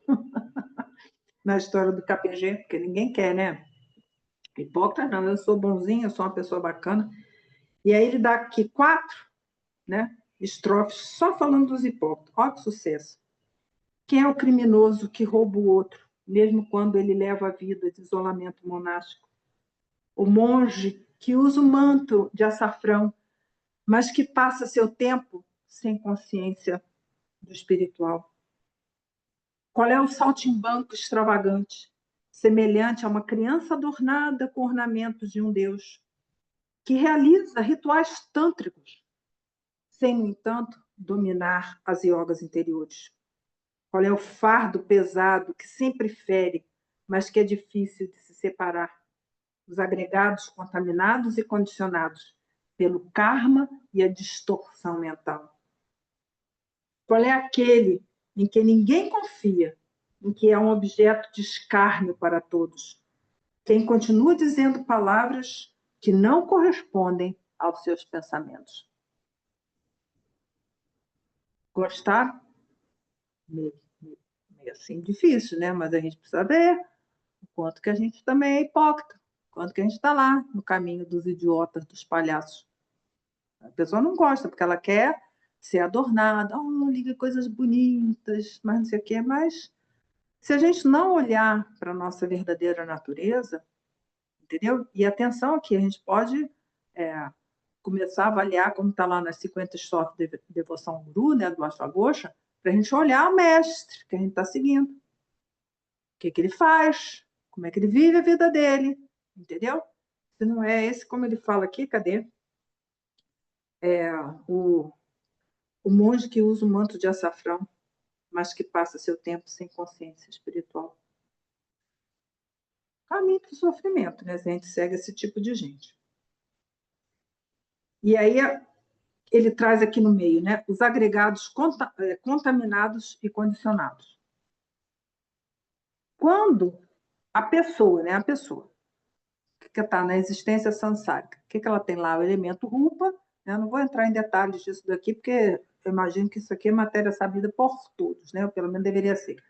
na história do KPG, porque ninguém quer, né? Hipócrita não, eu sou bonzinho, eu sou uma pessoa bacana. E aí ele dá aqui 4, né, estrofes só falando dos hipócritas. Olha que sucesso. Quem é o criminoso que rouba o outro, mesmo quando ele leva a vida de isolamento monástico? O monge que usa o manto de açafrão, mas que passa seu tempo sem consciência do espiritual. Qual é o saltimbanco extravagante, semelhante a uma criança adornada com ornamentos de um deus, que realiza rituais tântricos, sem, no entanto, dominar as iogas interiores? Qual é o fardo pesado que sempre fere, mas que é difícil de se separar? Os agregados contaminados e condicionados pelo karma e a distorção mental. Qual é aquele em que ninguém confia, em que é um objeto de escárnio para todos? Quem continua dizendo palavras que não correspondem aos seus pensamentos. Gostaram? Meio assim difícil, né? Mas a gente precisa ver o quanto que a gente também é hipócrita, o quanto que a gente está lá no caminho dos idiotas, dos palhaços. A pessoa não gosta, porque ela quer ser adornada, liga coisas bonitas, mas não sei o quê. Mas se a gente não olhar para a nossa verdadeira natureza, entendeu? E atenção aqui, a gente pode começar a avaliar, como está lá nas 50 estrofes de Devoção Guru, né, do Ashwagosha, para a gente olhar o mestre que a gente está seguindo. O que ele faz, como é que ele vive a vida dele, entendeu? Se não é esse, como ele fala aqui, cadê? O monge que usa o manto de açafrão, mas que passa seu tempo sem consciência espiritual. Caminho para o sofrimento, né? Se a gente segue esse tipo de gente. E aí ele traz aqui no meio, né? Os agregados contaminados e condicionados. Quando a pessoa, né? A pessoa que está na existência samsárica, o que ela tem lá? O elemento rupa. Eu não vou entrar em detalhes disso daqui, porque eu imagino que isso aqui é matéria sabida por todos, né? Ou pelo menos deveria ser.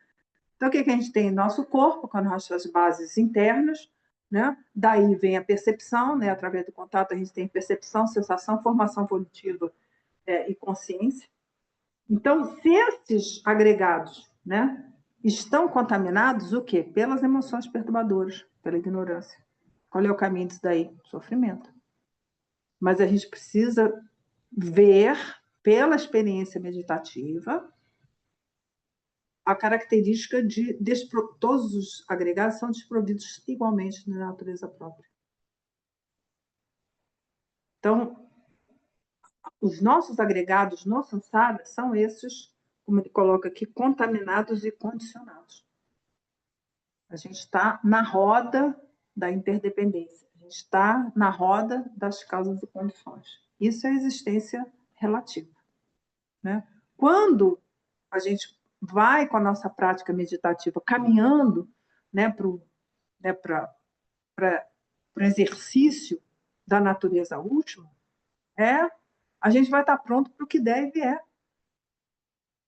Então, o que a gente tem? Nosso corpo, com as nossas bases internas, né? Daí vem a percepção, né? Através do contato, a gente tem percepção, sensação, formação volitiva e consciência. Então, se esses agregados, né, estão contaminados, o quê? Pelas emoções perturbadoras, pela ignorância. Qual é o caminho disso daí? Sofrimento. Mas a gente precisa ver, pela experiência meditativa, a característica de todos os agregados são desprovidos igualmente na natureza própria. Então, os nossos agregados no samsara são esses, como ele coloca aqui, contaminados e condicionados. A gente está na roda da interdependência, a gente está na roda das causas e condições. Isso é existência relativa, né? Quando a gente vai com a nossa prática meditativa caminhando, né, para o exercício da natureza última, a gente vai estar pronto para o que der e vier.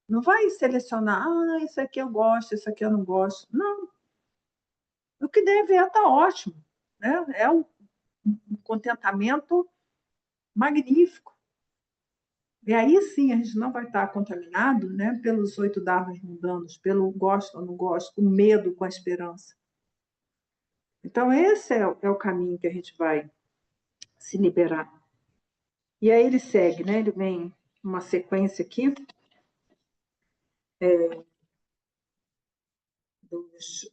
Não vai selecionar, isso aqui eu gosto, isso aqui eu não gosto. Não. O que der e vier está ótimo. Né? É um contentamento magnífico. E aí sim a gente não vai estar contaminado, né, pelos 8 dharmas mundanos, pelo gosto ou não gosto, o medo com a esperança. Então, esse é o caminho que a gente vai se liberar. E aí ele segue, né? Ele vem uma sequência aqui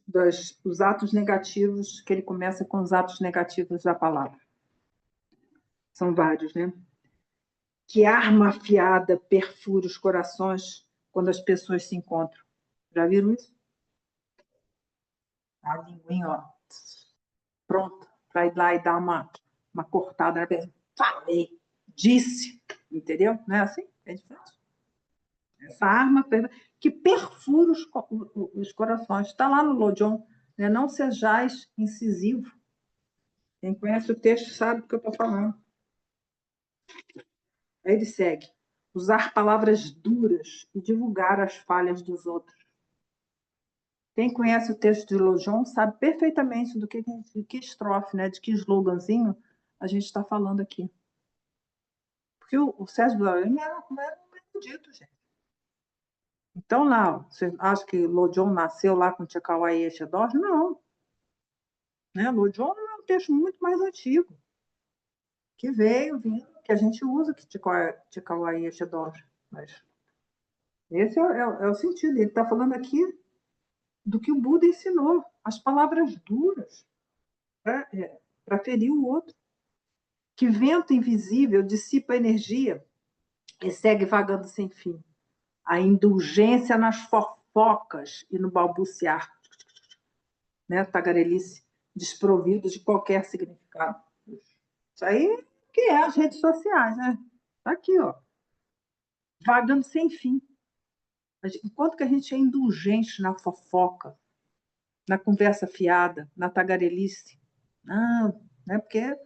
dos atos negativos, que ele começa com os atos negativos da palavra. São vários, né? Que arma afiada perfura os corações quando as pessoas se encontram. Já viram isso? A linguinha, ó, pronta para ir lá e dar uma cortada na pessoa. Falei, disse, entendeu? Não é assim? É diferente. Essa arma que perfura os corações. Está lá no Lojong, né? Não sejais incisivo. Quem conhece o texto sabe do que eu estou falando. Aí ele segue. Usar palavras duras e divulgar as falhas dos outros. Quem conhece o texto de Lojong sabe perfeitamente do que estrofe, né? De que sloganzinho a gente está falando aqui. Porque o Sérgio Buarque era um erudito, gente. Então, lá, você acha que Lojong nasceu lá com Chekawai Echedor? Não. Né? Lojong é um texto muito mais antigo, que vindo, que a gente usa que Chekawai Echedor. Mas esse é o sentido. Ele está falando aqui do que o Buda ensinou, as palavras duras para ferir o outro. Que vento invisível dissipa a energia e segue vagando sem fim. A indulgência nas fofocas e no balbuciar, né? Tagarelice, desprovido de qualquer significado. Isso aí que é as redes sociais, né? Tá aqui, ó, vagando sem fim. Enquanto que a gente é indulgente na fofoca, na conversa fiada, na tagarelice, não, né? Porque a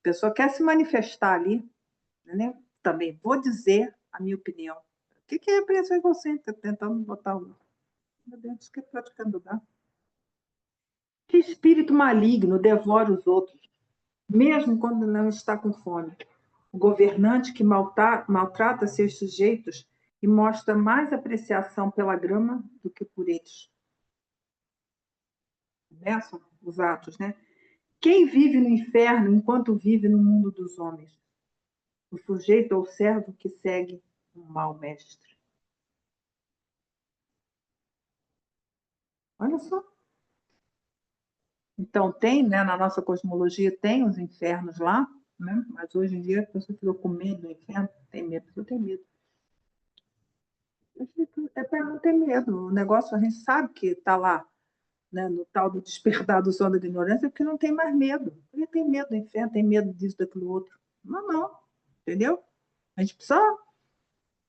pessoa quer se manifestar ali, né? Também vou dizer a minha opinião. O que é preço egocêntrico? Tentando botar o. Meu Deus, isso que é praticando, tá? Que espírito maligno devora os outros, mesmo quando não está com fome. O governante que maltrata seus sujeitos e mostra mais apreciação pela grama do que por eles. Começam os atos, né? Quem vive no inferno enquanto vive no mundo dos homens? O sujeito ou o servo que segue um mau mestre. Olha só. Então, tem, né, na nossa cosmologia, tem os infernos lá, né? Mas hoje em dia a pessoa ficou com medo do inferno, tem medo, eu tenho medo. É para não ter medo. O negócio, a gente sabe que está lá, né, no tal do despertar do sono da ignorância, porque não tem mais medo. Porque tem medo do inferno, tem medo disso, daquilo outro. Não, não. Entendeu? A gente precisa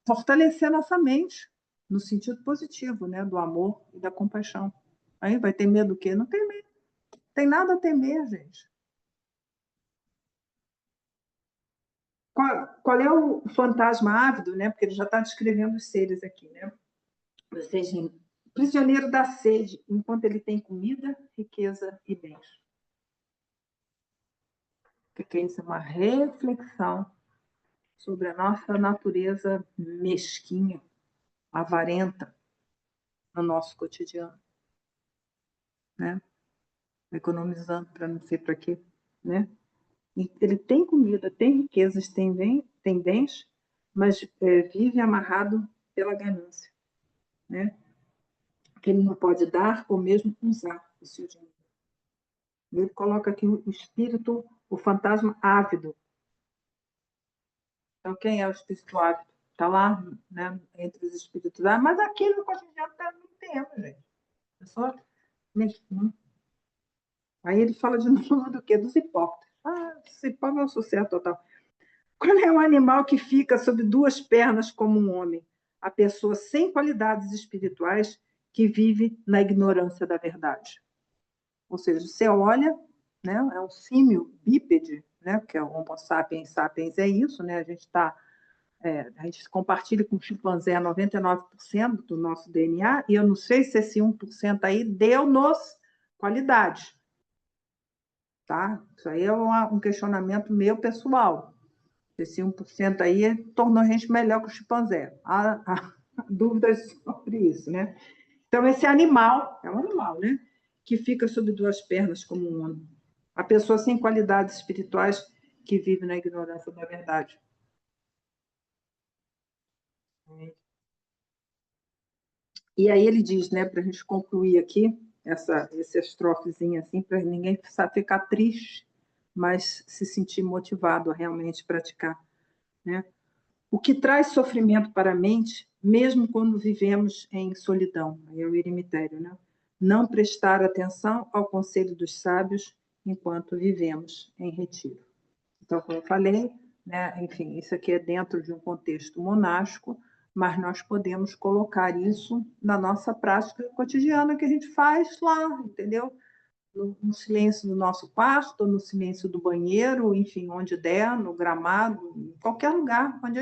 fortalecer a nossa mente no sentido positivo, né, do amor e da compaixão. Aí vai ter medo do quê? Não tem medo. Tem nada a temer, gente. Qual é o fantasma ávido, né? Porque ele já está descrevendo os seres aqui, né? Ou seja, prisioneiro da sede, enquanto ele tem comida, riqueza e bens. O que é isso? Uma reflexão sobre a nossa natureza mesquinha, avarenta no nosso cotidiano, né? Economizando para não sei para quê, né? Ele tem comida, tem riquezas, tem bens, mas vive amarrado pela ganância, né? Que ele não pode dar ou mesmo usar o seu dinheiro. Ele coloca aqui o espírito, o fantasma ávido. Então, quem é o espírito ávido? Está lá, né, entre os espíritos ávidos, mas aqui no cotidiano não temos, gente. É só mesmo. Aí ele fala de novo do quê? Dos hipócritas. Os hipócritas é um sucesso total. Qual é um animal que fica sobre duas pernas como um homem? A pessoa sem qualidades espirituais que vive na ignorância da verdade. Ou seja, você olha, né, é um símio bípede, né, porque o Homo sapiens sapiens é isso, né, a gente compartilha com o chimpanzé 99% do nosso DNA, e eu não sei se esse 1% aí deu-nos qualidade. Tá? Isso aí é um questionamento meu pessoal. Esse 1% aí tornou a gente melhor que o chimpanzé. Há dúvidas sobre isso, né? Então, esse animal, é um animal, né? Que fica sobre duas pernas como um homem. A pessoa sem qualidades espirituais que vive na ignorância da verdade. E aí ele diz, né, para a gente concluir aqui, essa estrofezinha assim, para ninguém ficar triste, mas se sentir motivado a realmente praticar, né? O que traz sofrimento para a mente, mesmo quando vivemos em solidão, é o eremitério, né? Não prestar atenção ao conselho dos sábios enquanto vivemos em retiro. Então, como eu falei, né, enfim, isso aqui é dentro de um contexto monástico, mas nós podemos colocar isso na nossa prática cotidiana que a gente faz lá, entendeu? No silêncio do nosso quarto, no silêncio do banheiro, enfim, onde der, no gramado, em qualquer lugar onde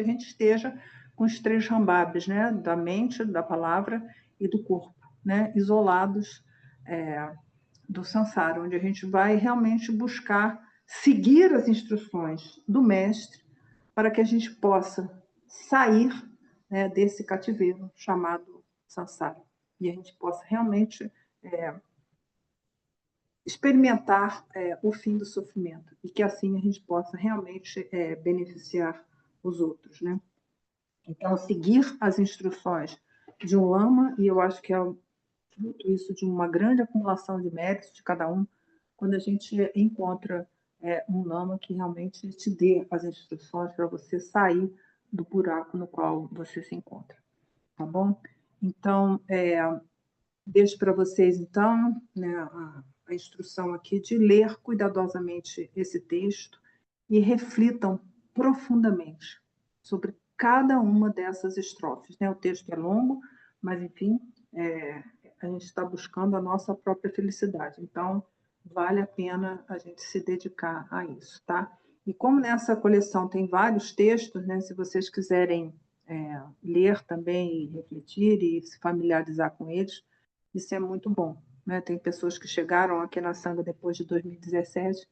a gente esteja com os três rambabes, né? Da mente, da palavra e do corpo, né? Isolados do samsara, onde a gente vai realmente buscar seguir as instruções do mestre para que a gente possa sair, né, desse cativeiro chamado samsara e a gente possa realmente experimentar o fim do sofrimento e que assim a gente possa realmente beneficiar os outros, né? Então, seguir as instruções de um lama, e eu acho que é fruto isso de uma grande acumulação de méritos de cada um, quando a gente encontra um lama que realmente te dê as instruções para você sair do buraco no qual você se encontra, tá bom? Então, deixo para vocês, então, né, a instrução aqui de ler cuidadosamente esse texto e reflitam profundamente sobre cada uma dessas estrofes, né? O texto é longo, mas, enfim, a gente está buscando a nossa própria felicidade. Então, vale a pena a gente se dedicar a isso, tá? E como nessa coleção tem vários textos, né? Se vocês quiserem ler também e refletir e se familiarizar com eles, isso é muito bom, né? Tem pessoas que chegaram aqui na Sangha depois de 2017,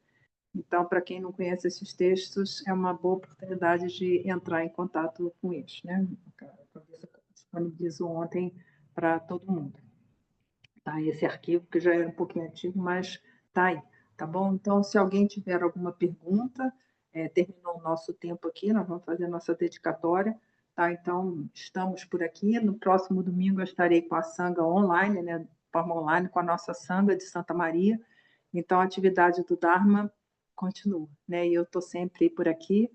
então, para quem não conhece esses textos, é uma boa oportunidade de entrar em contato com eles, né? Disponibilizo ontem para todo mundo. Tá? Esse arquivo, que já é um pouquinho antigo, mas está aí, tá bom? Então, se alguém tiver alguma pergunta, terminou o nosso tempo aqui, nós vamos fazer a nossa dedicatória, tá? Então, estamos por aqui. No próximo domingo eu estarei com a Sangha online, né? De forma online, com a nossa Sangha de Santa Maria. Então, a atividade do Dharma continua, né? E eu estou sempre por aqui,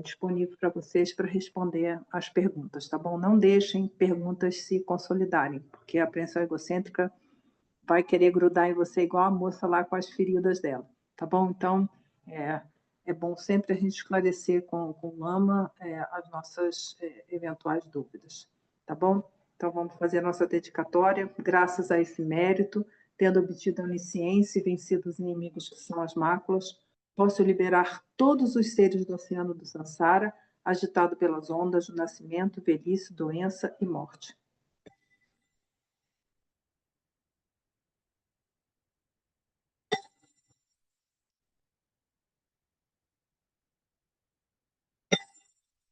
disponível para vocês para responder as perguntas, tá bom? Não deixem perguntas se consolidarem, porque a apreensão egocêntrica vai querer grudar em você igual a moça lá com as feridas dela, tá bom? Então, é bom sempre a gente esclarecer com o Lama as nossas eventuais dúvidas, tá bom? Então, vamos fazer a nossa dedicatória, graças a esse mérito, tendo obtido a onisciência e vencido os inimigos que são as máculas, posso liberar todos os seres do oceano do Sansara, agitado pelas ondas do nascimento, velhice, doença e morte.